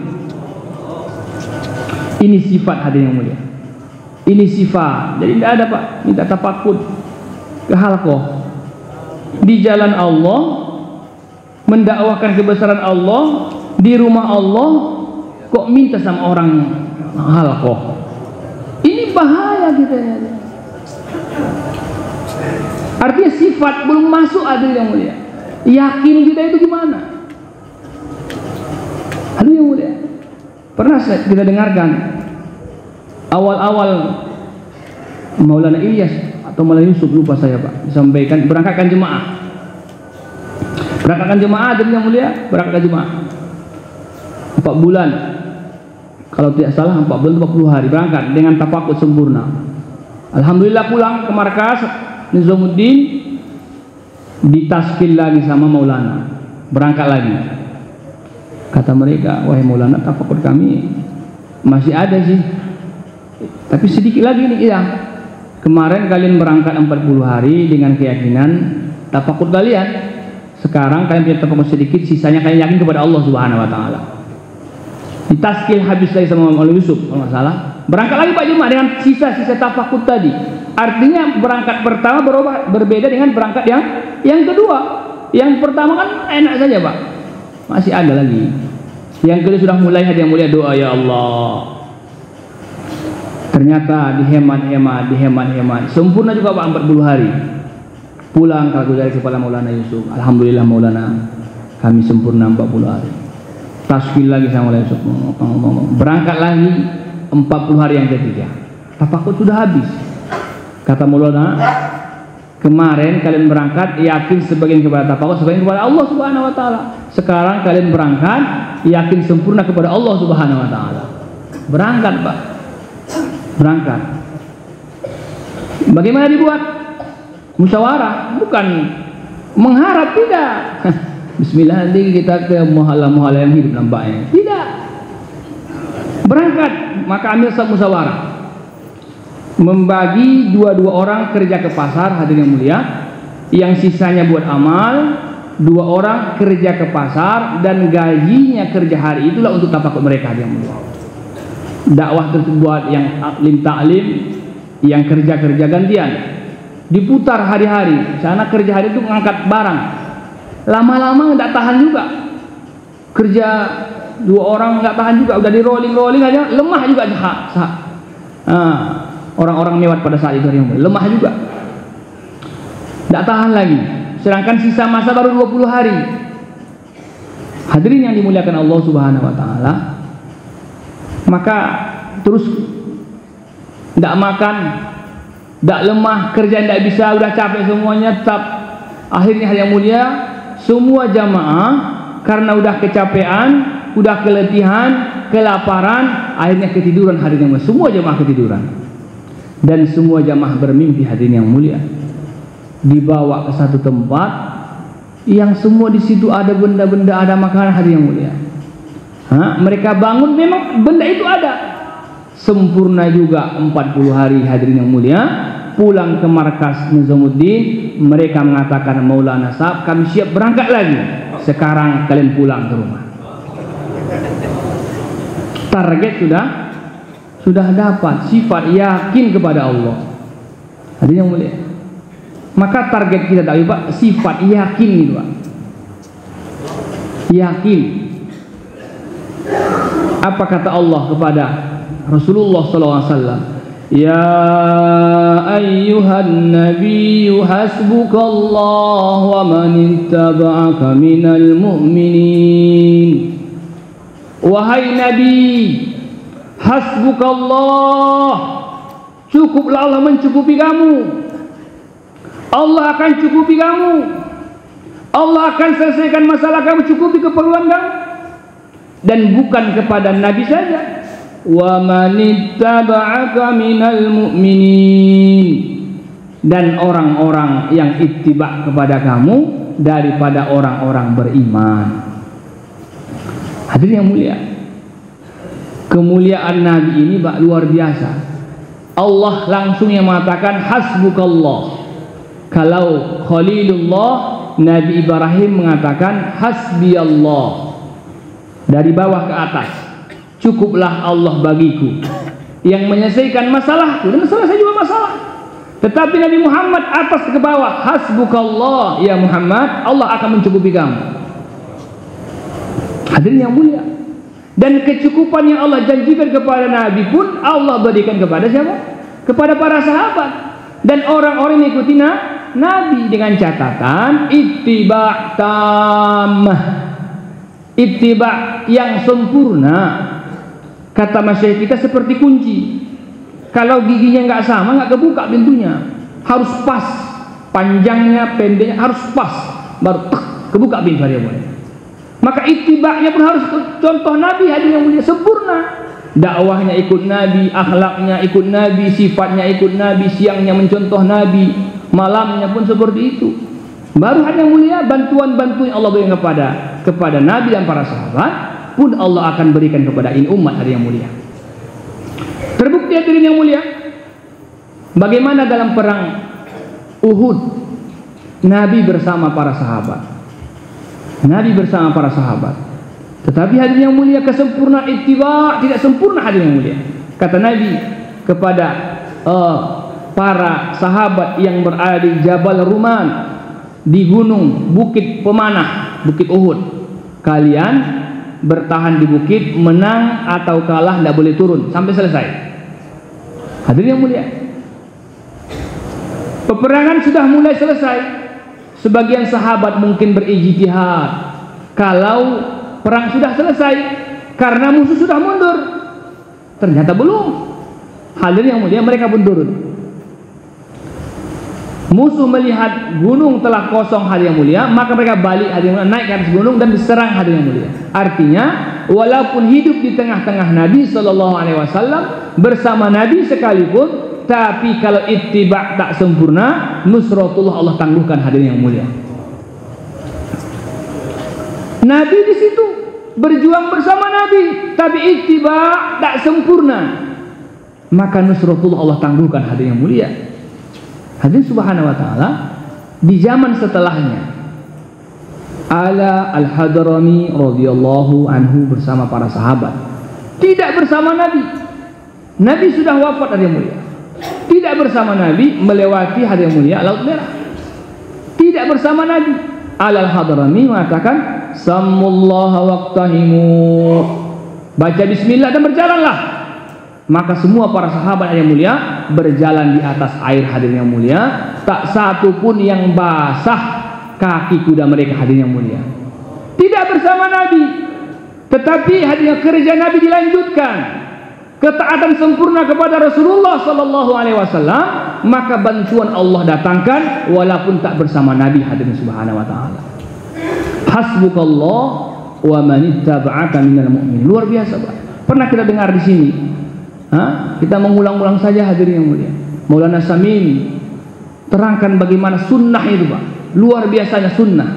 Ini sifat, hadirin yang mulia. Ini sifat. Jadi tidak ada Pak, minta tafakud ke halaqah di jalan Allah, mendakwahkan kebesaran Allah di rumah Allah, kok minta sama orang halaqah. Ini bahaya kita ya. Artinya sifat belum masuk, hadirin yang mulia. Yakin kita itu gimana? Hadirin yang mulia, pernah kita dengarkan awal-awal Maulana Ilyas atau Maulana Yusuf, lupa saya Pak, disampaikan berangkatkan jemaah. Hadirin yang mulia, berangkatkan jemaah 4 bulan, kalau tidak salah 4 bulan 40 hari berangkat dengan tafakud sempurna. Alhamdulillah pulang ke markas Nizamuddin, ditaskil lagi sama Maulana, berangkat lagi. Kata mereka, wahai Maulana, tafakud kami masih ada sih, tapi sedikit lagi nih. Iya, kemarin kalian berangkat 40 hari dengan keyakinan tafakud kalian. Sekarang kalian punya tafakud sedikit, sisanya kalian yakin kepada Allah Subhanahu wa taala. Ditaskil habis lagi sama Maulana Yusuf, kalau nggak salah. Berangkat lagi Pak Juma dengan sisa-sisa tafakud tadi. Artinya berangkat pertama berbeda dengan berangkat yang kedua. Yang pertama kan enak saja Pak, masih ada lagi. Yang kedua sudah mulai, hadirin yang mulia, doa ya Allah. Ternyata dihemat, sempurna juga Pak, 40 hari. Pulang kalau dari kepala Maulana Yusuf, alhamdulillah Maulana, kami sempurna 40 hari. Taskil lagi sama Maulana Yusuf, berangkat lagi 40 hari yang ketiga. Tafakud sudah habis. Kata Maulana, kemarin kalian berangkat yakin sebagian kepada tafakud, sebagian kepada Allah Subhanahu wa taala. Sekarang kalian berangkat yakin sempurna kepada Allah Subhanahu wa taala. Berangkat Pak, berangkat. Bagaimana dibuat? musyawarah, bukan mengharap, tidak. Bismillah, nanti kita ke muhala-muhala yang hidup nampaknya. Tidak. Berangkat, maka ambil musyawarah. Membagi dua orang kerja ke pasar, hadirin yang mulia. Yang sisanya buat amal, 2 orang kerja ke pasar, dan gajinya kerja hari itulah untuk tafakkur mereka, hadirin yang mulia. Dakwah tersebut yang taklim, yang kerja gantian. Diputar hari-hari. Sana kerja hari itu mengangkat barang. Lama-lama nggak tahan juga. Kerja 2 orang nggak tahan juga, udah di rolling aja, lemah juga orang-orang lewat pada saat itu lemah juga, nggak tahan lagi. Sedangkan sisa masa baru 20 hari. Hadirin yang dimuliakan Allah Subhanahu Wa Taala, maka terus nggak makan, nggak lemah, kerja nggak bisa, udah capek semuanya, tetap akhirnya hal yang mulia. Semua jamaah karena udah kecapean, udah keletihan, kelaparan, akhirnya ketiduran hadirin yang mulia. Semua jamaah ketiduran. Dan semua jamaah bermimpi hadirin yang mulia. Dibawa ke satu tempat yang semua di situ ada benda-benda, ada makanan hadirin yang mulia. Mereka bangun, memang benda itu ada. Sempurna juga 40 hari hadirin yang mulia. Pulang ke markas Nizamuddin, mereka mengatakan, Maulana Sahab, kami siap berangkat lagi. Sekarang kalian pulang ke rumah. Target sudah dapat, sifat yakin kepada Allah. Hadirin yang mulia. Maka target kita tadi Pak, sifat yakin itu Pak. Yakin. Apa kata Allah kepada Rasulullah SAW? Ya ayyuhan nabiyyu hasbukallah wa man ittaba'aka minal mu'minin. Wahai Nabi, hasbukallah, cukuplah Allah mencukupi kamu. Allah akan cukupi kamu. Allah akan selesaikan masalah kamu, cukupi keperluan kamu. Dan bukan kepada Nabi saja. Wa manittaba'aka minal mu'minin, dan orang-orang yang ittiba kepada kamu daripada orang-orang beriman. Hadirin yang mulia, kemuliaan Nabi ini luar biasa. Allah langsung yang mengatakan hasbukallah. Kalau Khalilullah Nabi Ibrahim mengatakan hasbiyallah, dari bawah ke atas, cukuplah Allah bagiku yang menyelesaikan masalahku, dan masalah saya juga masalah. Tetapi Nabi Muhammad atas ke bawah, hasbukallah ya Muhammad, Allah akan mencukupi kamu. Hadirin yang mulia, dan kecukupan yang Allah janjikan kepada Nabi pun Allah berikan kepada siapa? Kepada para sahabat dan orang-orang yang ikuti Nabi, dengan catatan ittiba' tammah, ittiba' yang sempurna. Kata masyayikh kita seperti kunci, kalau giginya nggak sama nggak kebuka pintunya, harus pas, panjangnya pendeknya harus pas, baru kebuka pintu dia boleh. Maka ittiba'nya pun harus contoh Nabi hadirin yang mulia, sempurna. Dakwahnya ikut Nabi, akhlaknya ikut Nabi, sifatnya ikut Nabi, siangnya mencontoh Nabi, malamnya pun seperti itu. Baru hadirin yang mulia, bantuan-bantuan Allah berikan kepada Nabi dan para sahabat pun Allah akan berikan kepada ini umat hadirin yang mulia. Terbukti hadirin yang mulia, bagaimana dalam perang Uhud Nabi bersama para sahabat. Nabi bersama para sahabat. Tetapi hadirin yang mulia, kesempurnaan ittiba' tidak sempurna hadirin yang mulia. Kata Nabi kepada para sahabat yang berada di Jabal Ruman, di gunung Bukit Pemanah, Bukit Uhud, kalian bertahan di bukit, menang atau kalah tidak boleh turun sampai selesai. Hadirin yang mulia, peperangan sudah mulai selesai. Sebagian sahabat mungkin berijtihad, kalau perang sudah selesai karena musuh sudah mundur. Ternyata belum. Hadirin yang mulia, mereka pun turun. Musuh melihat gunung telah kosong hadirin yang mulia, maka mereka balik hadirin yang mulia, naik ke atas gunung dan diserang hadirin yang mulia. Artinya, walaupun hidup di tengah-tengah Nabi SAW, bersama Nabi sekalipun, Tapi kalau ittiba tak sempurna, nusratullah Allah tangguhkan, hadirin yang mulia. Nabi di situ berjuang bersama Nabi, tapi ittiba tak sempurna, maka nusratullah Allah tangguhkan, hadirin yang mulia. Hadirin subhanahu wa ta'ala, di zaman setelahnya Ala al-Hadrami radhiyallahu anhu bersama para sahabat, tidak bersama Nabi. Nabi sudah wafat, hadirin yang mulia. Tidak bersama Nabi melewati, hadirin yang mulia, Laut Merah. Tidak bersama Nabi. Ala al-Hadrami mengatakan sammullaha waqtahimu, baca bismillah dan berjalanlah. Maka semua para sahabat yang mulia berjalan di atas air, hadirin yang mulia. Tak satu pun yang basah kaki kuda mereka, hadirin yang mulia. Tidak bersama Nabi, tetapi hadirin kerja Nabi dilanjutkan, ketaatan sempurna kepada Rasulullah sallallahu alaihi wasallam, maka bantuan Allah datangkan walaupun tak bersama Nabi, hadirin subhanahu wa taala. Hasbukallah wa man ittaba'aka minal mu'minin. Luar biasa, Pak. Pernah kita dengar di sini? Kita mengulang-ulang saja, hadirin yang mulia. Maulana Samimi terangkan bagaimana sunnah itu, Pak. Luar biasanya sunnah.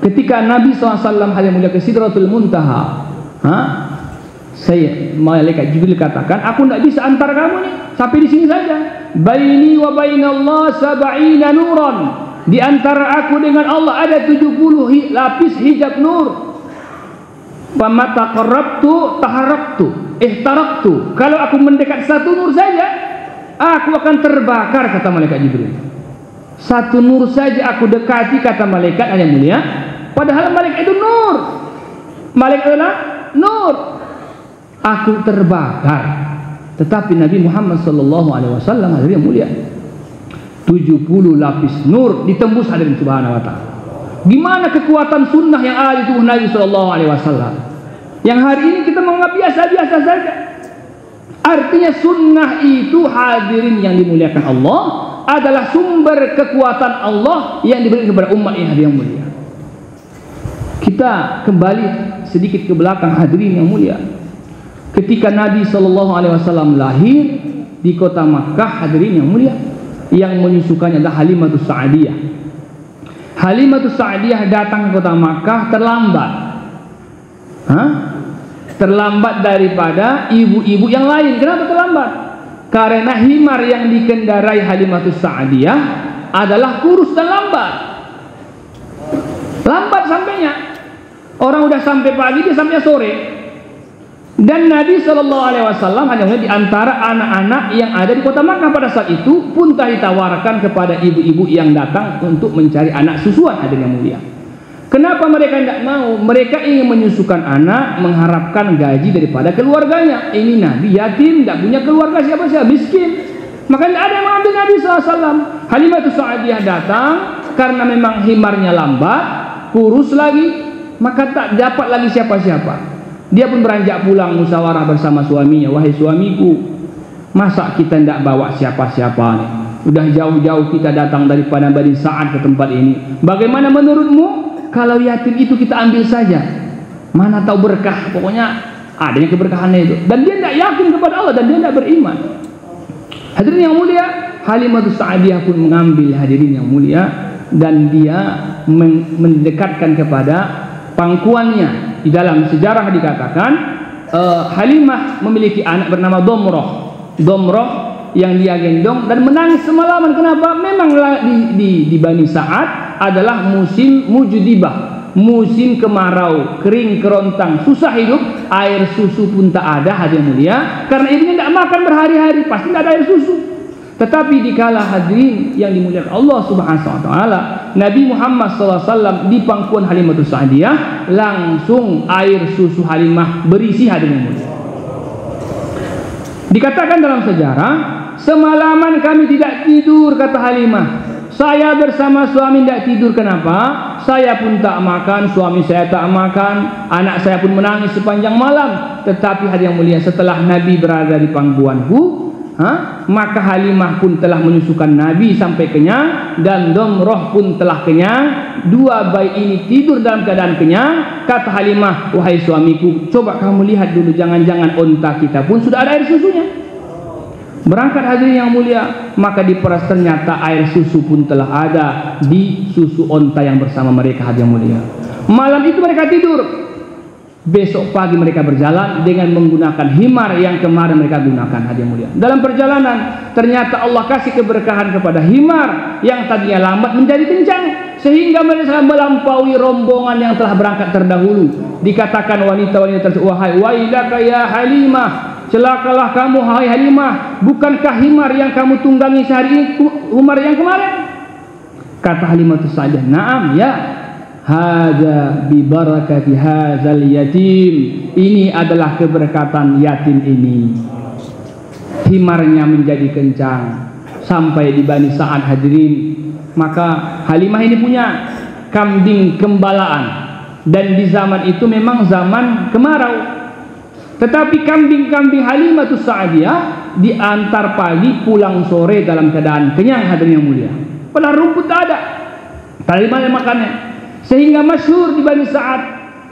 Ketika Nabi SAW hadirin mulia ke Sidratul Muntaha, saya malaikat Jibril katakan, aku tidak bisa antar kamu nih, sampai di sini saja. Baini wa bainallah sab'ina nuran. Di antara aku dengan Allah ada 70 lapis hijab nur. Fama taqarrabtu taharaktu ihtaraktu. Kalau aku mendekat satu nur saja, aku akan terbakar, kata malaikat Jibril. Satu nur saja aku dekati, kata malaikat yang mulia. Padahal malaikat itu nur. Malaikat adalah nur. Aku terbakar. Tetapi Nabi Muhammad sallallahu alaihi wasallam, hadirin yang mulia, 70 lapis nur ditembus, hadirin subhanahu wa ta'ala. Gimana kekuatan sunnah yang ada di tubuh Nabi sallallahu alaihi wasallam, yang hari ini kita menganggap biasa-biasa saja. Artinya sunnah itu, hadirin yang dimuliakan Allah, adalah sumber kekuatan Allah yang diberikan kepada umat ini, hadirin yang mulia. Kita kembali sedikit ke belakang, hadirin yang mulia. Ketika Nabi SAW lahir di kota Makkah, hadirin yang mulia, yang menyusukannya adalah Halimatus Sa'diyah. Halimatus Sa'diyah datang ke kota Makkah terlambat. Terlambat daripada ibu-ibu yang lain. Kenapa terlambat? Karena himar yang dikendarai Halimatus Sa'diyah adalah kurus dan lambat. Lambat sampainya. Orang udah sampai pagi, dia sampai sore. Dan Nabi SAW hanya di antara anak-anak yang ada di kota Makkah pada saat itu pun telah ditawarkan kepada ibu-ibu yang datang untuk mencari anak susuan, hadirin yang mulia. Kenapa mereka tidak mau? Mereka ingin menyusukan anak, mengharapkan gaji daripada keluarganya. Ini Nabi yatim, tidak punya keluarga siapa-siapa, miskin. Maka tidak ada yang mengambil Nabi SAW. Halimatus Sa'diyah datang karena memang himarnya lambat, kurus lagi, maka tak dapat lagi siapa-siapa. Dia pun beranjak pulang, musyawarah bersama suaminya. Wahai suamiku, masa kita tidak bawa siapa-siapa nih? Udah jauh-jauh kita datang daripada Bani Sa'ad ke tempat ini. Bagaimana menurutmu kalau yatim itu kita ambil saja? Mana tahu berkah, pokoknya adanya keberkahannya itu. Dan dia tidak yakin kepada Allah, dan dia tidak beriman. Hadirin yang mulia, Halimatus Sa'diyah pun mengambil, hadirin yang mulia, dan dia mendekatkan kepada pangkuannya. Di dalam sejarah dikatakan Halimah memiliki anak bernama Domroh. Domroh yang dia gendong dan menangis semalaman. Kenapa? Memang di Bani Sa'ad adalah musim mujudibah, musim kemarau, kering kerontang, susah hidup, air susu pun tak ada, hadirin mulia, karena ibunya tidak makan berhari-hari, pasti tidak ada air susu. Tetapi dikala hadirin yang dimuliakan Allah Subhanahu wa taala, Nabi Muhammad SAW di pangkuan Halimatus Sa'diyah, langsung air susu Halimah berisi, hadirin mulia. Dikatakan dalam sejarah, semalaman kami tidak tidur, kata Halimah. Saya bersama suami tidak tidur. Kenapa? Saya pun tak makan, suami saya tak makan, anak saya pun menangis sepanjang malam. Tetapi hadirin mulia, setelah Nabi berada di pangkuanku, maka Halimah pun telah menyusukan Nabi sampai kenyang, dan Domroh pun telah kenyang. Dua bayi ini tidur dalam keadaan kenyang. Kata Halimah, wahai suamiku, coba kamu lihat dulu, jangan-jangan onta kita pun sudah ada air susunya. Berangkat hadirin yang mulia, maka diperas ternyata air susu pun telah ada di susu onta yang bersama mereka hadirin yang mulia. Malam itu mereka tidur. Besok pagi mereka berjalan dengan menggunakan himar yang kemarin mereka gunakan hadirin mulia. Dalam perjalanan ternyata Allah kasih keberkahan kepada himar yang tadinya lambat menjadi kencang sehingga mereka melampaui rombongan yang telah berangkat terdahulu. Dikatakan wanita-wanita tersebut, wahai wailaka ya Halimah, celakalah kamu hai Halimah, bukankah himar yang kamu tunggangi sehari ini himar yang kemarin? Kata Halimah itu saja, na'am ya, hadza bi barakati hadzal yatim, ini adalah keberkatan yatim ini. Himarnya menjadi kencang sampai di Bani Sa'ad hadirin. Maka Halimah ini punya kambing gembalaan, dan di zaman itu memang zaman kemarau. Tetapi kambing-kambing Halimah Sa'diyah diantar pagi pulang sore dalam keadaan kenyang hadirin yang mulia. Padahal rumput tak ada, tak ada mana makannya. Sehingga masyhur di Bani Sa'ad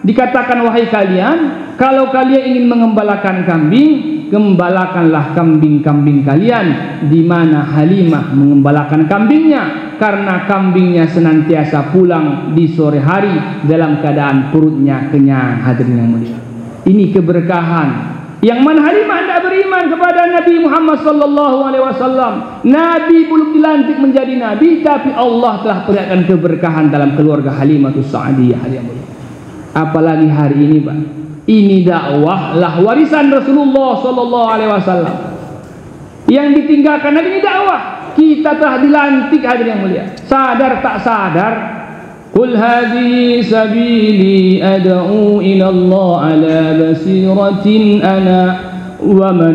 dikatakan, wahai kalian, kalau kalian ingin mengembalakan kambing, gembalakanlah kambing-kambing kalian di mana Halimah mengembalakan kambingnya, karena kambingnya senantiasa pulang di sore hari dalam keadaan perutnya kenyang hadirin yang mulia. Ini keberkahan yang mana Halimah tidak beriman kepada Nabi Muhammad sallallahu alaihi wasallam. Nabi belum dilantik menjadi nabi, tapi Allah telah perlihatkan keberkahan dalam keluarga Halimah Sa'diyah. Apalagi hari ini, Pak. Ini dakwah lah warisan Rasulullah sallallahu alaihi wasallam. Yang ditinggalkan Nabi ini dakwah. Kita telah dilantik hadirin yang mulia. Sadar tak sadar, qul hadhihi sabili ad'u ila Allah ala basiratin ana wa man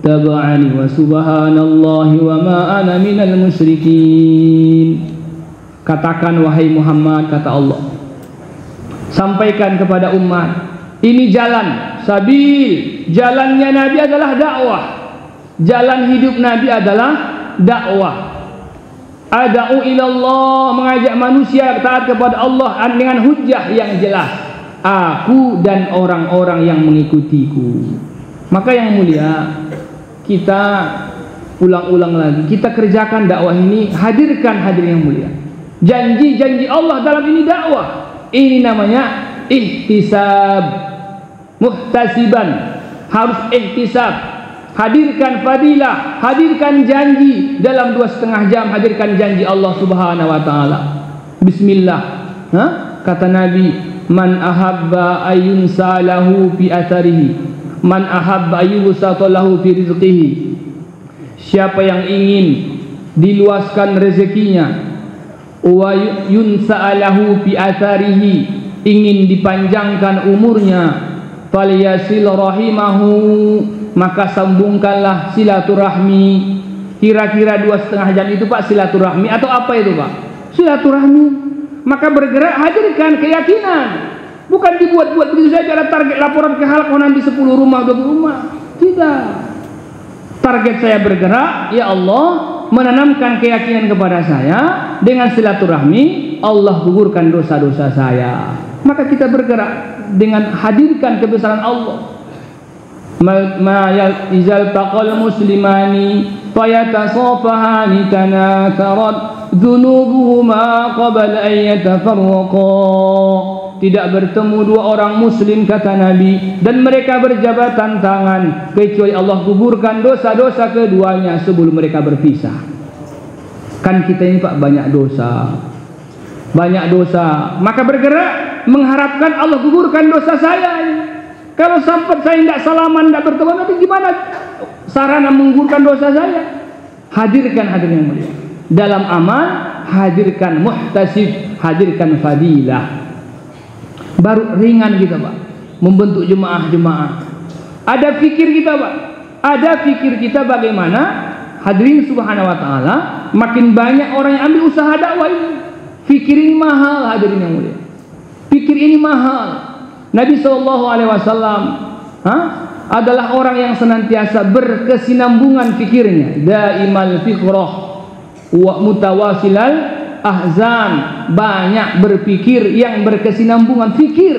taba'ani wa subhanallahi wa ma ana minal musyrikin. Katakan wahai Muhammad, kata Allah, sampaikan kepada umat, ini jalan sabil, jalannya Nabi adalah dakwah, jalan hidup Nabi adalah dakwah. Ad'u ilallah, mengajak manusia taat kepada Allah dengan hujjah yang jelas, aku dan orang-orang yang mengikutiku. Maka yang mulia, kita ulang-ulang lagi, kita kerjakan dakwah ini, hadirkan hadirin yang mulia. Janji-janji Allah dalam ini dakwah. Ini namanya ihtisab, muhtasiban, harus ihtisab. Hadirkan fadilah, hadirkan janji dalam 2,5 jam, hadirkan janji Allah Subhanahu wa taala. Bismillah. Kata Nabi, man ahabba ayun salahu fi atharihi, man ahabba ayyusatalahu fi rizqihi. Siapa yang ingin diluaskan rezekinya, wa yunsa'alahu fi atharihi, ingin dipanjangkan umurnya, falyasil rahimahu, maka sambungkanlah silaturahmi. Kira-kira 2,5 jam itu Pak silaturahmi atau apa itu Pak? Silaturahmi. Maka bergerak, hadirkan keyakinan. Bukan dibuat-buat begitu saja ada target laporan ke halaqah nanti 10 rumah 20 rumah. Tidak. Target saya bergerak, ya Allah menanamkan keyakinan kepada saya, dengan silaturahmi Allah gugurkan dosa-dosa saya. Maka kita bergerak dengan hadirkan kebesaran Allah. Ma izal taqal muslimani fayatasafahani tanatharat dhunubuhuma qabla an yatafarraqa. Tidak bertemu dua orang muslim, kata Nabi, dan mereka berjabatan tangan kecuali Allah gugurkan dosa-dosa keduanya sebelum mereka berpisah. Kan kita ini Pak banyak dosa, maka bergerak mengharapkan Allah gugurkan dosa saya. Kalau sampai saya tidak salaman, tidak bertemu, nanti gimana sarana menggugurkan dosa saya? Hadirkan hadirin yang mulia. Dalam amal, hadirkan muhtasib, hadirkan fadilah. Baru ringan kita Pak, membentuk jemaah-jemaah. Ada fikir kita Pak, ada fikir kita bagaimana hadirin subhanahu wa ta'ala. Makin banyak orang yang ambil usaha dakwah ini. Fikir ini mahal hadirin yang mulia. Fikir ini mahal. Nabi SAW adalah orang yang senantiasa berkesinambungan fikirnya, daimal fikrah wa mutawasilal ahzan, banyak berpikir yang berkesinambungan fikir.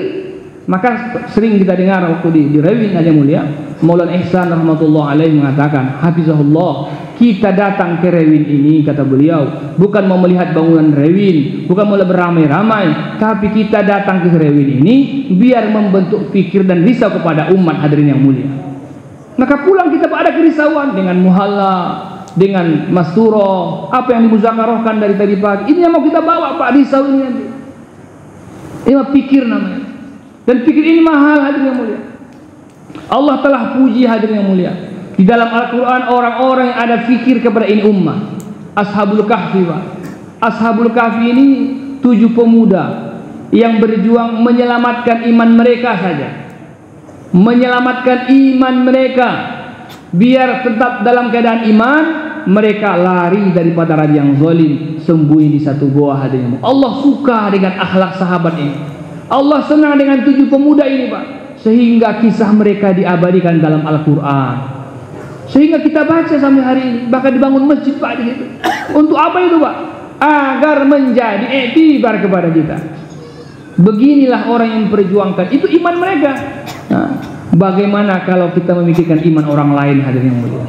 Maka sering kita dengar waktu di Rewin aja mulia, Maulana Ihsan rahmatullah alaih mengatakan, hafizahullah, kita datang ke Rewin ini, kata beliau, bukan mau melihat bangunan Rewin, bukan mau beramai-ramai, tapi kita datang ke Rewin ini biar membentuk fikir dan risau kepada umat hadirin yang mulia. Maka pulang kita ada kerisauan dengan muhalla, dengan masturo, apa yang dimuzakarahkan dari tadi pagi. Ini yang mau kita bawa Pak, risau ini nanti. Ini mah pikir namanya. Dan pikir ini mahal hadirin yang mulia. Allah telah puji hadirin yang mulia. Di dalam Al-Quran orang-orang yang ada fikir kepada ini ummah. Ashabul Kahfi, Pak. Ashabul Kahfi ini 7 pemuda yang berjuang menyelamatkan iman mereka saja. Menyelamatkan iman mereka. Biar tetap dalam keadaan iman, mereka lari daripada raja yang zalim, sembunyi di satu goa hadirin. Allah suka dengan akhlak sahabat ini. Allah senang dengan 7 pemuda ini, Pak. Sehingga kisah mereka diabadikan dalam Al-Quran. Sehingga kita baca sampai hari ini. Bahkan dibangun masjid, Pak, di situ. Untuk apa itu, Pak? Agar menjadi iktibar kepada kita. Beginilah orang yang memperjuangkan. Itu iman mereka. Nah, bagaimana kalau kita memikirkan iman orang lain hadirin yang mulia?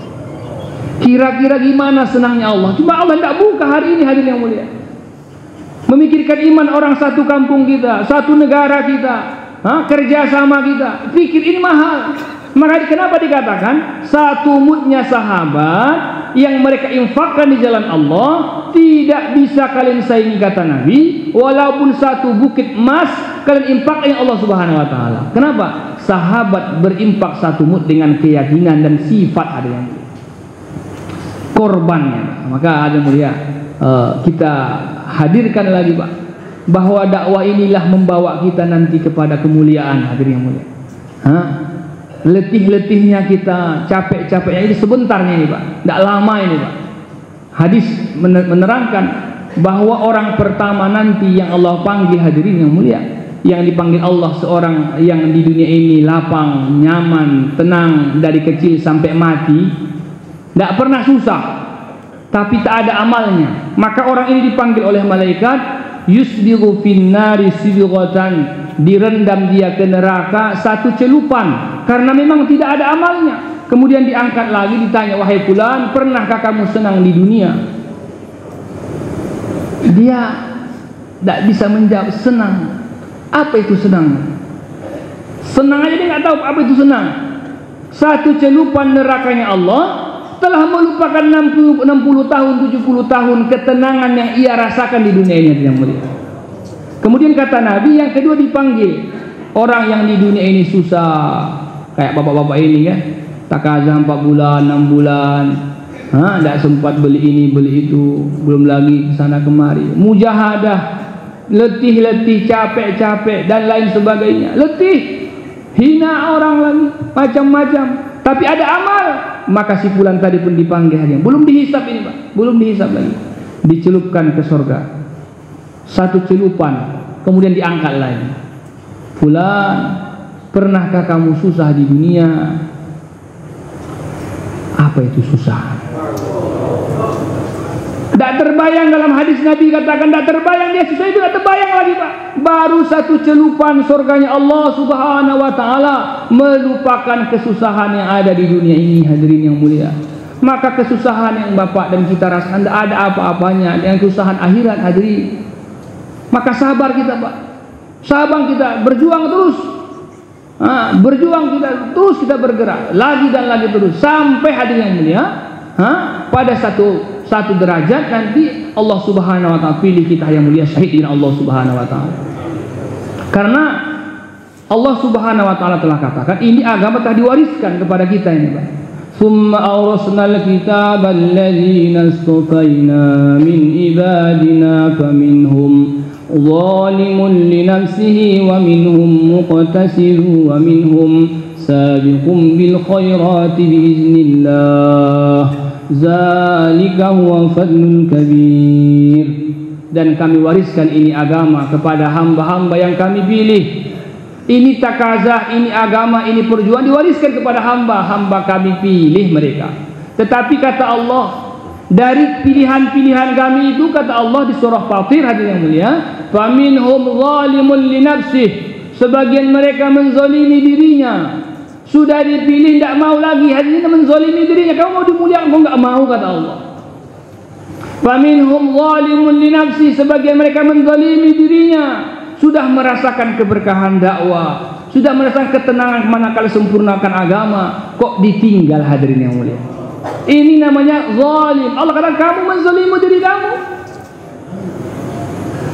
Kira-kira gimana senangnya Allah? Cuma Allah tidak buka hari ini hadirin yang mulia. Memikirkan iman orang satu kampung kita, satu negara kita, kerjasama kita. Pikir ini mahal. Maka kenapa dikatakan satu mudnya sahabat yang mereka infakkan di jalan Allah tidak bisa kalian saingi, kata Nabi, walaupun satu bukit emas kalian infakkan Allah Subhanahu wa taala. Kenapa? Sahabat berimpak satu mud dengan keyakinan dan sifat ada yang korbannya. Maka ada mulia, kita hadirkan lagi, Pak, bahwa dakwah inilah membawa kita nanti kepada kemuliaan hadirin yang mulia. Letih-letihnya kita, capek-capeknya ini sebentarnya ini, Pak, tidak lama ini, Pak. Hadis menerangkan bahwa orang pertama nanti yang Allah panggil hadirin yang mulia, yang dipanggil Allah seorang yang di dunia ini lapang, nyaman, tenang dari kecil sampai mati, tidak pernah susah, tapi tak ada amalnya. Maka orang ini dipanggil oleh malaikat, yusbiru finnari sibghatan, direndam dia ke neraka satu celupan karena memang tidak ada amalnya. Kemudian diangkat lagi, ditanya, wahai fulan, pernahkah kamu senang di dunia? Dia tidak bisa menjawab senang. Apa itu senang? Senang aja dia nggak tahu apa itu senang. Satu celupan nerakanya Allah telah melupakan 60 tahun, 70 tahun ketenangan yang ia rasakan di dunia ini yang mulia. Kemudian kata Nabi, yang kedua dipanggil orang yang di dunia ini susah, kayak bapak-bapak ini kan, takazah 4 bulan, 6 bulan, tidak sempat beli ini beli itu, belum lagi kesana kemari, mujahadah, letih-letih, capek-capek dan lain sebagainya, letih, hina orang lagi, macam-macam, tapi ada amal. Maka si fulan tadi pun dipanggil hadirin, belum dihisap ini, Pak, belum dihisap lagi, dicelupkan ke surga. Satu celupan, kemudian diangkat lagi. Fulan, pernahkah kamu susah di dunia? Apa itu susah? Tidak terbayang, dalam hadis Nabi katakan tidak terbayang, dia susah itu tidak terbayang lagi, Pak. Baru satu celupan surganya Allah Subhanahu wa taala melupakan kesusahan yang ada di dunia ini hadirin yang mulia. Maka kesusahan yang Bapak dan kita rasakan tidak ada apa-apanya dengan kesusahan akhirat hadirin. Maka sabar kita, Pak, sabar kita, berjuang terus, berjuang kita terus, kita bergerak lagi dan lagi terus sampai hadirin yang mulia, pada satu derajat nanti Allah Subhanahu wa taala pilih kita yang mulia syahid dengan Allah Subhanahu wa taala. Karena Allah Subhanahu wa taala telah katakan ini agama telah diwariskan kepada kita ini, Pak. Summa awrasnal kitaba alladzina istafaina min ibadina faminhum zalimun li nafsihi wa minhum muqtasidun wa minhum sabiqun bil khairati biiznillah zalika huwa fadlul kabir. Dan kami wariskan ini agama kepada hamba-hamba yang kami pilih. Ini takazah, ini agama, ini perjuangan diwariskan kepada hamba-hamba kami pilih mereka. Tetapi kata Allah, dari pilihan-pilihan kami itu, kata Allah di surah Fatir hadirin yang mulia, faminhum zalimun li nafsihi, sebagian mereka menzalimi dirinya. Sudah dipilih tidak mau lagi, hari ini menzalimi dirinya. Kamu mau dimuliakan, kau enggak mau, kata Allah. Faminhum zalimun li nafsi, sebagian mereka menzalimi dirinya. Sudah merasakan keberkahan dakwah, sudah merasakan ketenangan manakala sempurnakan agama, kok ditinggal, hadirin yang mulia. Ini namanya zalim. Allah kata kamu menzalimi diri kamu.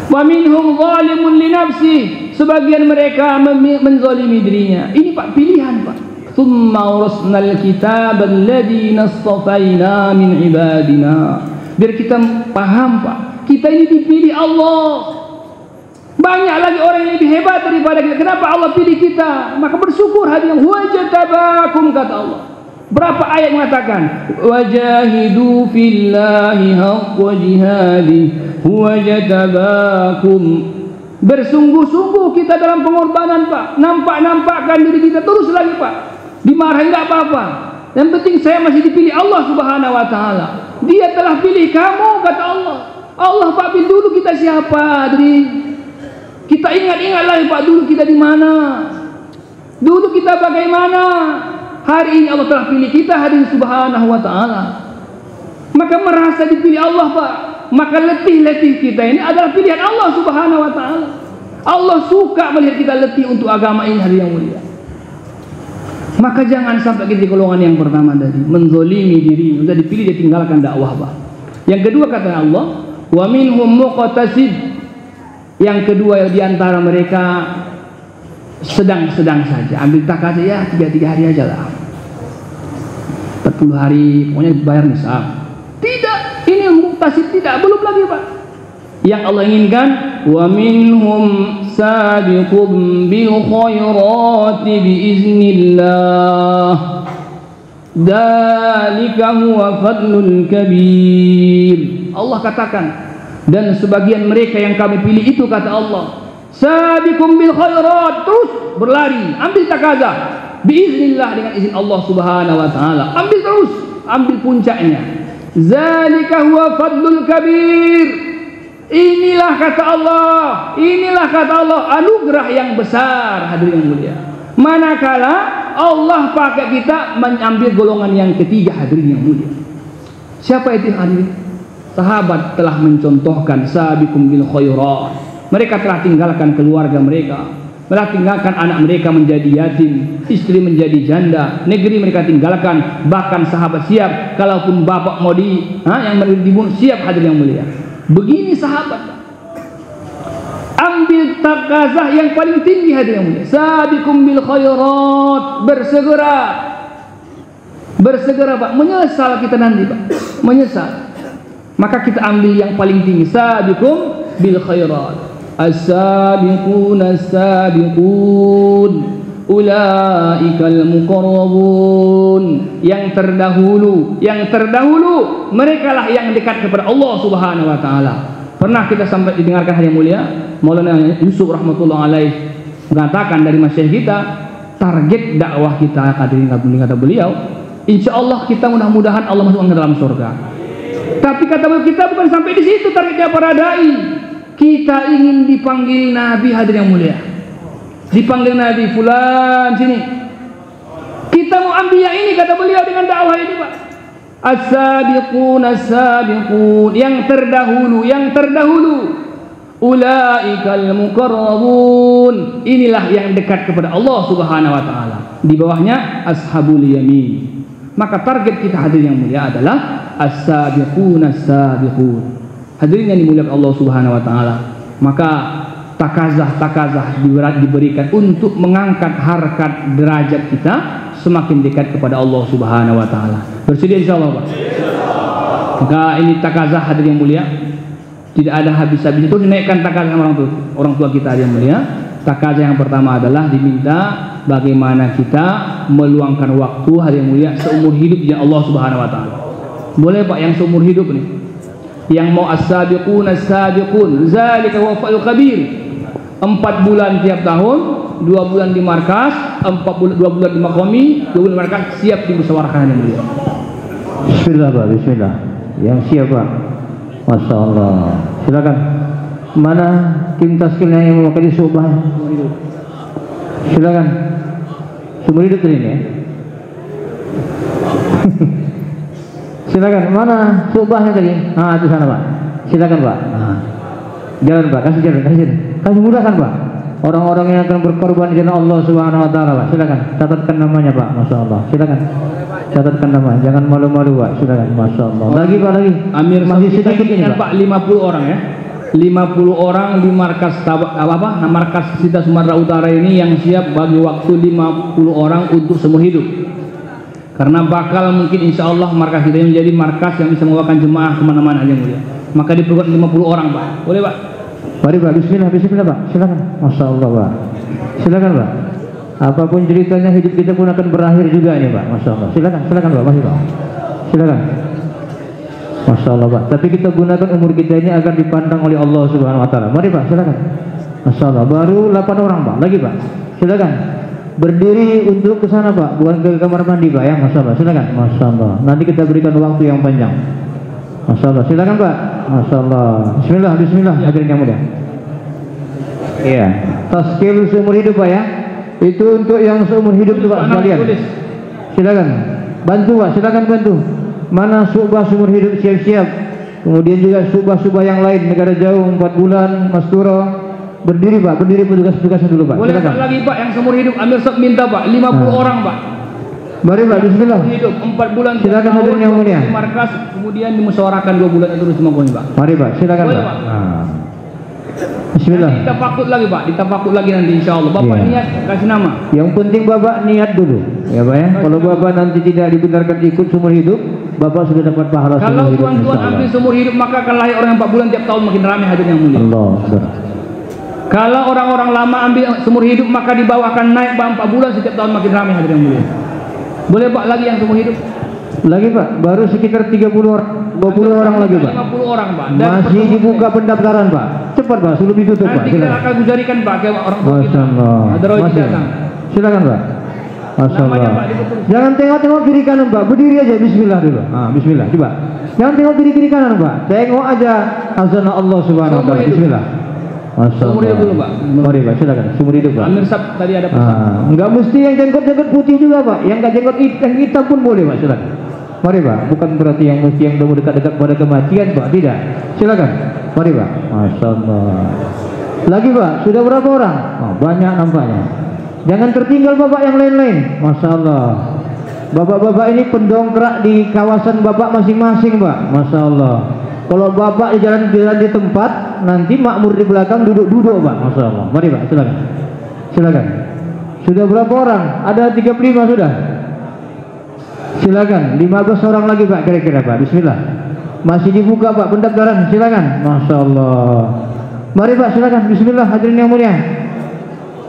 Wa minhum zalimun li nafsi, sebagian mereka menzalimi dirinya. Ini Pak pilihan, Pak. Tsumma urasnal kitab alladzi nastafaina min ibadina. Biar kita paham, Pak, kita ini dipilih Allah. Banyak lagi orang yang lebih hebat daripada kita. Kenapa Allah pilih kita? Maka bersyukur, hadirin. Wajatabakum, kata Allah. Berapa ayat mengatakan wajahidu fillahi haqqa jihadi wajatabakum. Bersungguh-sungguh kita dalam pengorbanan, Pak. Nampak-nampakkan diri kita terus lagi, Pak. Dimarahin enggak apa-apa. Yang penting saya masih dipilih Allah Subhanahu wa taala. Dia telah pilih kamu, kata Allah. Allah, Pak, pilih dulu kita siapa, Adri? Kita ingat-ingat lagi, Pak, dulu kita di mana? Dulu kita bagaimana? Hari ini Allah telah pilih kita, hadirin Subhanahu wa ta'ala. Maka merasa dipilih Allah, Pak. Maka letih-letih kita ini adalah pilihan Allah Subhanahu wa ta'ala. Allah suka melihat kita letih untuk agama ini, hadirin yang mulia. Maka jangan sampai kita di golongan yang pertama tadi, menzalimi diri. Sudah dipilih, dia tinggalkan dakwah, Pak. Yang kedua kata Allah, wa minhum muqtasid. Yang kedua di antara mereka sedang-sedang saja, ambil takaz ya 3 hari aja lah, 40 hari pokoknya bayar nisab. Tidak, ini muqtasid, tidak, belum lagi, Pak. Yang Allah inginkan, wa minhum sabiqun bil khairati biiznillah dzalika huwa fadlul kabir. Allah katakan, dan sebagian mereka yang kami pilih itu, kata Allah, sabiqum bil khairat, terus berlari, ambil takazah biiznillah, dengan izin Allah Subhanahu wa taala. Ambil terus, ambil puncaknya. Zalika huwa fadlul kabir. Inilah kata Allah, inilah kata Allah, anugerah yang besar, hadirin yang mulia. Manakala Allah pakai kita mengambil golongan yang ketiga, hadirin yang mulia. Siapa itu, hadirin? Sahabat telah mencontohkan sabiqum bil khairat. Mereka telah tinggalkan keluarga mereka, telah tinggalkan anak mereka menjadi yatim, istri menjadi janda, negeri mereka tinggalkan. Bahkan sahabat siap, kalaupun bapak mau yang dibunuh, siap, hadirin yang mulia. Begini sahabat, ambil takazah yang paling tinggi, hadirin yang mulia. Sabiqum bil khairat, bersegera, Pak. Menyesal kita nanti, Pak, menyesal. Maka kita ambil yang paling tinggi, sabiqum bil khairat. As-sabiqun as-sabiqun ulaikal muqarrabun. Yang terdahulu merekalah yang dekat kepada Allah Subhanahu wa taala. Pernah kita sampai didengarkan, hari mulia, Maulana Yusuf rahmatullah alaih mengatakan dari masyayikh kita, target dakwah kita, hadirin kata beliau, insyaallah kita mudah-mudahan Allah masukkan ke dalam surga. Tapi kata kita bukan sampai di situ targetnya para dai. Kita ingin dipanggil Nabi, hadirin yang mulia. Dipanggil Nabi, fulan sini. Kita mau ambil yang ini, kata beliau, dengan dakwah ini, Pak. As-sabiqun as-sabiqun, yang terdahulu. Ulaikal muqarrabun, inilah yang dekat kepada Allah Subhanahu wa taala. Di bawahnya ashabul yamin. Maka target kita, hadirin yang mulia, adalah as-sabiqun as-sabiqun. Hadirin yang dimuliakan Allah Subhanahu wa taala. Maka takazah diberikan untuk mengangkat harkat derajat kita semakin dekat kepada Allah Subhanahu wa taala. Bersedia insyaallah, Pak? Maka ini takazah, hadirin yang mulia, tidak ada habis-habisnya. Terus dinaikkan takazah orang tua kita, hadirin yang mulia. Takazah yang pertama adalah diminta bagaimana kita meluangkan waktu, hadirin yang mulia, seumur hidup ya Allah Subhanahu wa taala. Boleh, Pak, yang seumur hidup nih, yang mau as-sabiqun as-sabiqun zalika huwa fadlul kabir. 4 bulan tiap tahun, 2 bulan di markas, 2 bulan di makomi, 2 bulan di markas, siap dimusyawarahkan, yang mulia. Bismillah, Pak, bismillah. Yang siap, Pak. Masya Allah. Silakan. Mana tim taskilnya yang mewakili Subah? Silakan. Seumur hidup tadi ini ya. Silakan. Mana subahnya tadi? Ah, itu sana Pak. Silakan Pak. Ah. Jalan Pak, kasih jalan, kasih mudahkan Pak. Orang-orang yang akan berkorban di jalan Allah Subhanahu Wa Taala Pak. Silakan. Catatkan namanya Pak. Masya Allah. Silakan. Catatkan nama. Jangan malu-malu Pak. Silakan. Masya Allah. Lagi Pak lagi. Amir masih kita sedikit ini Pak. 50 orang ya. 50 orang di markas markas Sita Sumatera Utara ini yang siap bagi waktu 50 orang untuk seumur hidup. Karena bakal mungkin insya Allah markas kita menjadi markas yang bisa membawakan jemaah kemana-mana aja mulia. Maka diperlukan 50 orang Pak. Boleh Pak? Mari Pak. Bismillah, bismillah Pak. Silakan. Masya Allah Pak. Silakan Pak. Apapun ceritanya hidup kita pun akan berakhir juga ini Pak. Masya Allah. Silakan, silakan Pak. Masih Pak. Silakan. Masya Allah Pak. Tapi kita gunakan umur kita ini agar dipandang oleh Allah Subhanahu Wa Taala. Mari Pak. Silakan. Masya Allah. Baru 8 orang Pak. Lagi Pak. Silakan. Berdiri untuk ke sana Pak. Bukan ke kamar mandi Pak ya. Masya Allah. Silakan. Masya Allah. Nanti kita berikan waktu yang panjang. Masya Allah. Silakan Pak. Masya Allah. Bismillah. Bismillah. Hadirin yang mulia. Iya. Taskil seumur hidup Pak ya. Itu untuk yang seumur hidup itu Pak sekalian. Silakan. Bantu Pak. Silakan bantu. Mana subah seumur hidup siap-siap. Kemudian juga subah-subah yang lain negara jauh 4 bulan Masturo. Berdiri Pak. Berdiri petugas-petugasnya dulu Pak. Boleh Pak lagi Pak yang seumur hidup Amir Sob minta Pak 50 orang Pak. Mari Pak. Bismillah. Hidup 4 bulan. Silakan hadirin yang mulia. Markas kemudian dimusyawarahkan 2 bulan terus semua poin Pak. Mari Pak. Silakan Boleh, Pak. Pak. Bismillah. Nanti kita fakut lagi Pak, ditafakut lagi nanti insya Allah. Bapak niat kasih nama. Yang penting Bapak niat dulu, ya Pak ya. Kalau Bapak nanti tidak dibenarkan ikut seumur hidup, Bapak sudah dapat pahala kalau seumur hidup. Kalau tuan-tuan ambil seumur hidup maka akan lahir orang 4 bulan tiap tahun makin ramai hadir yang mulia. Allah. Kalau orang-orang lama ambil seumur hidup maka di bawah akan naik 4 bulan setiap tahun makin ramai hadir yang mulia. Boleh Pak lagi yang seumur hidup? Lagi Pak, baru sekitar 30 orang, 20 orang lagi Pak. 50 orang Pak. Masih dibuka pendaftaran Pak. Cepat Pak, sebelum ditutup Pak. Nanti kita akan gujarikan Pak ke orang tua kita. Ada Masih. datang. Silakan Pak. Masya Allah. Jangan tengok-tengok kiri kanan Pak, berdiri aja. Bismillah dulu. Bismillah, coba. Jangan tengok kiri kanan Pak, tengok aja azan Allah Subhanahu Wa Taala. Bismillah. Masya Allah. Seumur hidup dulu Pak. Mari Pak, silakan. Seumur hidup Pak. Amir Sab tadi ada pesan. Enggak mesti yang jenggot-jenggot putih juga Pak. Yang enggak jenggot hitam pun boleh Pak, silakan. Mari Pak, bukan berarti yang mesti yang dekat-dekat pada kematian Pak, tidak. Silakan. Mari Pak. Masya Allah. Lagi Pak, sudah berapa orang? Banyak nampaknya. Jangan tertinggal Bapak yang lain-lain. Masya Allah. Bapak-bapak ini pendongkrak di kawasan Bapak masing-masing Pak. Masya Allah. Kalau Bapak di jalan-jalan di tempat, nanti makmur di belakang duduk-duduk Pak. Masya Allah. Mari Pak, silakan. Silakan. Sudah berapa orang? Ada 35 sudah. Silakan. 15 orang lagi Pak kira-kira Pak. Bismillah. Masih dibuka Pak pendaftaran. Silakan. Masya Allah. Mari Pak, silakan. Bismillah. Hadirin yang mulia.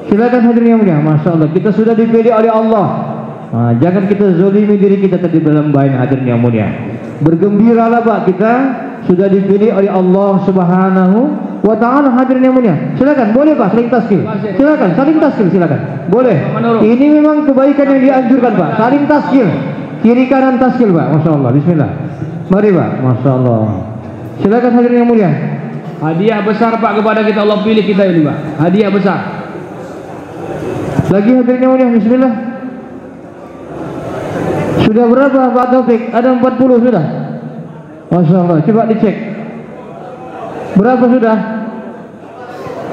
Silakan hadirin yang mulia. Masya Allah. Kita sudah dipilih oleh Allah. Jangan kita zolimi diri kita tadi dalam bain hadirin yang mulia. Bergembiralah Pak, kita sudah dipilih oleh Allah Subhanahu Wa Taala hadirin yang mulia. Silakan, boleh Pak saling taskil. Silakan, saling taskil silakan. Boleh. Ini memang kebaikan yang dianjurkan Pak. Saling taskil. Kiri kanan taskil Pak. Masya Allah. Bismillah. Mari Pak. Masya Allah. Silakan hadirin yang mulia. Hadiah besar Pak kepada kita, Allah pilih kita ini Pak. Hadiah besar. Lagi hadirin yang mulia. Bismillah. Sudah berapa Pak Taufik? Ada 40 sudah. Masya Allah. Coba dicek. Berapa sudah?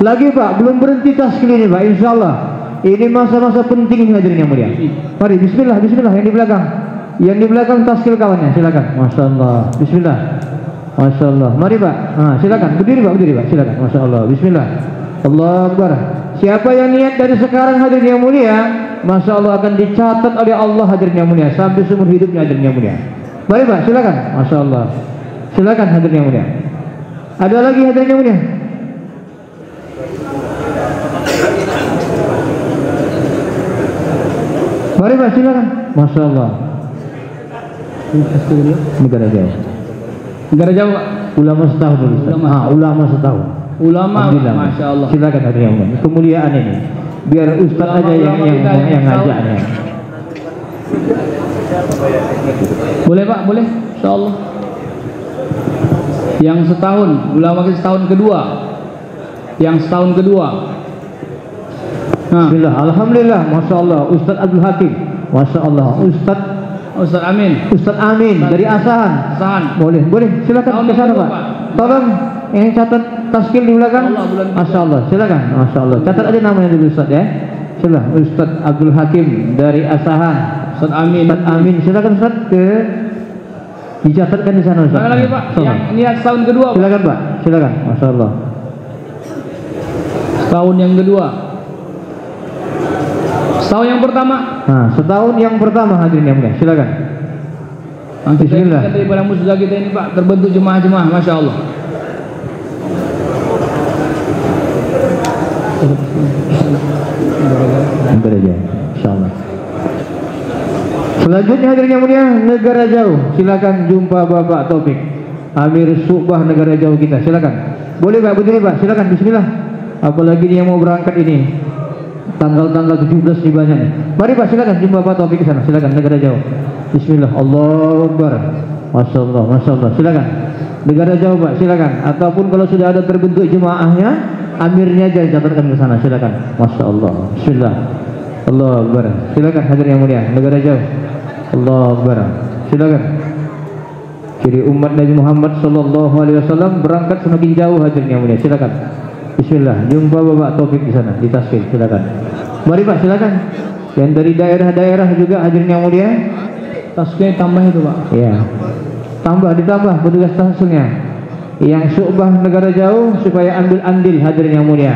Lagi Pak. Belum berhenti taskil ini Pak. Insya Allah. Ini masa-masa penting ini hadirin yang mulia. Mari. Bismillah. Bismillah. Yang di belakang. Yang di belakang taskil kawannya. Silakan. Masya Allah. Bismillah. Masya Allah. Mari Pak. Silakan. Berdiri Pak. Berdiri Pak. Silakan. Masya Allah. Bismillah. Allah Akbar. Siapa yang niat dari sekarang hadirin yang mulia, Masya Allah akan dicatat oleh Allah hadirin yang mulia sampai seumur hidupnya hadirin yang mulia. Mari Pak, silakan. Masya Allah. Silakan hadirin yang mulia. Ada lagi hadirin yang mulia? Mari Pak, silakan. Masya Allah. Negara jauh. Negara jauh Pak. Ulama setahun dulu. Ulama setahun. Ulama, Masya Allah. Silakan hadirin yang mulia. Kemuliaan ini. Biar Ustaz aja yang ngajaknya. Boleh Pak, boleh. Insya Allah. Yang setahun, ulama kita setahun kedua. Yang setahun kedua. Bismillah. Alhamdulillah. Masya Allah. Ustaz Abdul Hakim. Masya Allah. Ustaz Amin. Ustaz Amin dari Asahan. Boleh. Silakan ke sana Pak. Tolong yang catat taskil di belakang. Masya Allah. Silakan. Masya Allah. Catat aja namanya dulu Ustaz ya. Silakan. Ustaz Abdul Hakim dari Asahan. Ustaz Amin. Silakan Ustaz dicatatkan di sana Ustaz. Lagi Pak. Yang niat tahun kedua. Silakan Pak. Silakan. Masya Allah. Tahun yang kedua. Tahun yang pertama. Setahun yang pertama hadirin yang mulia. Silakan. Bismillah. Dari barang musda kita ini Pak terbentuk jemaah-jemaah, Masya Allah. Insyaallah. Selanjutnya hadirin yang mulia, negara jauh. Silakan jumpa Bapak Taufik, Amir Subah negara jauh kita. Silakan. Boleh Pak, berdiri Pak. Silakan. Bismillah. Apalagi dia mau berangkat ini. Tanggal 17 nih banyak nih. Mari Pak, silakan jumpa Bapak Taufik ke sana. Silakan negara jauh. Bismillah. Allahu Akbar. Masya Allah. Silakan. Negara jauh Pak, silakan. Ataupun kalau sudah ada terbentuk jemaahnya, amirnya aja catatkan ke sana. Silakan. Masya Allah. Bismillah. Allahu Akbar. Silakan hadirin yang mulia. Negara jauh. Allahu Akbar. Silakan. Jadi umat Nabi Muhammad sallallahu alaihi wasallam berangkat semakin jauh hadirin yang mulia. Silakan. Bismillah. Jumpa Bapak Taufik di sana di taskil. Silakan. Mari Pak, silakan. Yang dari daerah-daerah juga hadirin yang mulia. Taskil tambah itu Pak. Ya. Ditambah petugas taskilnya. Yang Syu'bah negara jauh supaya ambil andil hadirin yang mulia.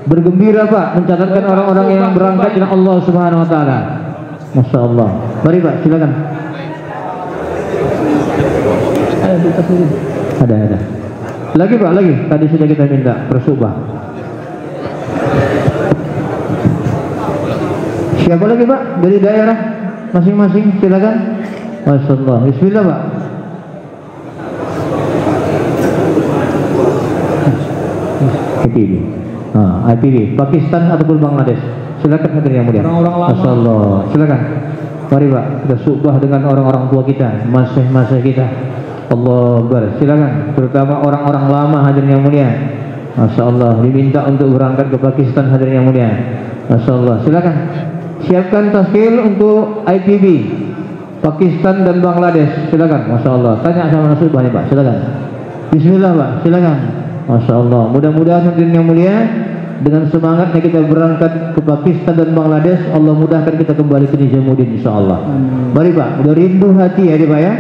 Bergembira Pak mencatatkan orang-orang yang berangkat dengan Allah Subhanahu wa taala. Masya Allah. Mari Pak, silakan. Ada. Lagi Pak, lagi. Tadi sudah kita minta Syu'bah. Siapa lagi Pak dari daerah masing-masing? Silakan. Masya Allah. Bismillah Pak. IPB, Pakistan ataupun Bangladesh. Silakan hadirin yang mulia. Orang-orang lama. Masya Allah. Silakan. Mari Pak, kita Syu'bah dengan orang-orang tua kita, masih kita. Allah Akbar. Silakan. Terutama orang-orang lama hadirin yang mulia. Masya Allah. Diminta untuk berangkat ke Pakistan hadirin yang mulia. Masya Allah. Silakan. Siapkan taskil untuk IPB, Pakistan dan Bangladesh. Silakan. Masya Allah. Tanya sama Syu'bah nih Pak. Silakan. Bismillah Pak. Silakan. Masya Allah. Mudah-mudahan hadirin yang mulia, dengan semangatnya kita berangkat ke Pakistan dan Bangladesh, Allah mudahkan kita kembali ke Nizamuddin insyaAllah. Mari Pak, udah rindu hati ya Pak ya,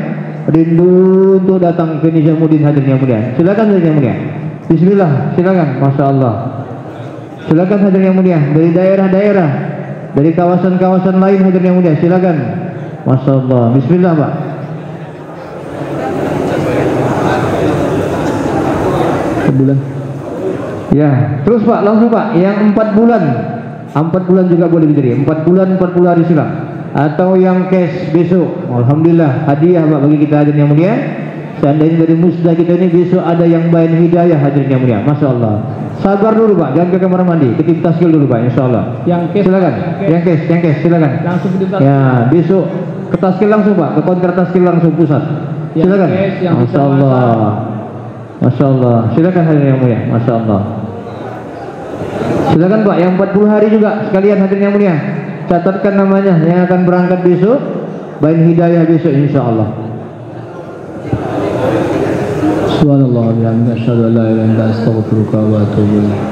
rindu untuk datang ke Nizamuddin hadirin yang mulia. Silakan hadirin yang mulia. Bismillah, silakan. Masya Allah. Silakan hadirin yang mulia, dari daerah-daerah, dari kawasan-kawasan lain hadirin yang mulia. Silakan. Masya Allah. Bismillah Pak. Sebulan. Ya, terus Pak, langsung Pak, yang 4 bulan juga boleh berdiri. 4 bulan 40 hari silam. Atau yang cash besok. Alhamdulillah, hadiah Pak bagi kita hadirin yang mulia. Seandainya dari musda kita ini besok ada yang bayan hidayah hadirin yang mulia. Masya Allah. Sabar dulu Pak, jangan ke kamar mandi. Ketip taskil dulu Pak, insya Allah. Yang cash. Silakan. Yang cash, silakan. Langsung ketip taskil. Ya, besok ke taskil langsung Pak, ke konter taskil langsung pusat. Silakan. Masya Allah. Masya Allah. Silakan hadirin yang mulia. Masya Allah. Silakan Pak, yang 40 hari juga sekalian hadirin yang mulia. Catatkan namanya yang akan berangkat besok, bayan hidayah besok insya Allah. Subhanallah wa bihamdihi, asyhadu an la ilaha illa anta, astaghfiruka wa atubu ilaik.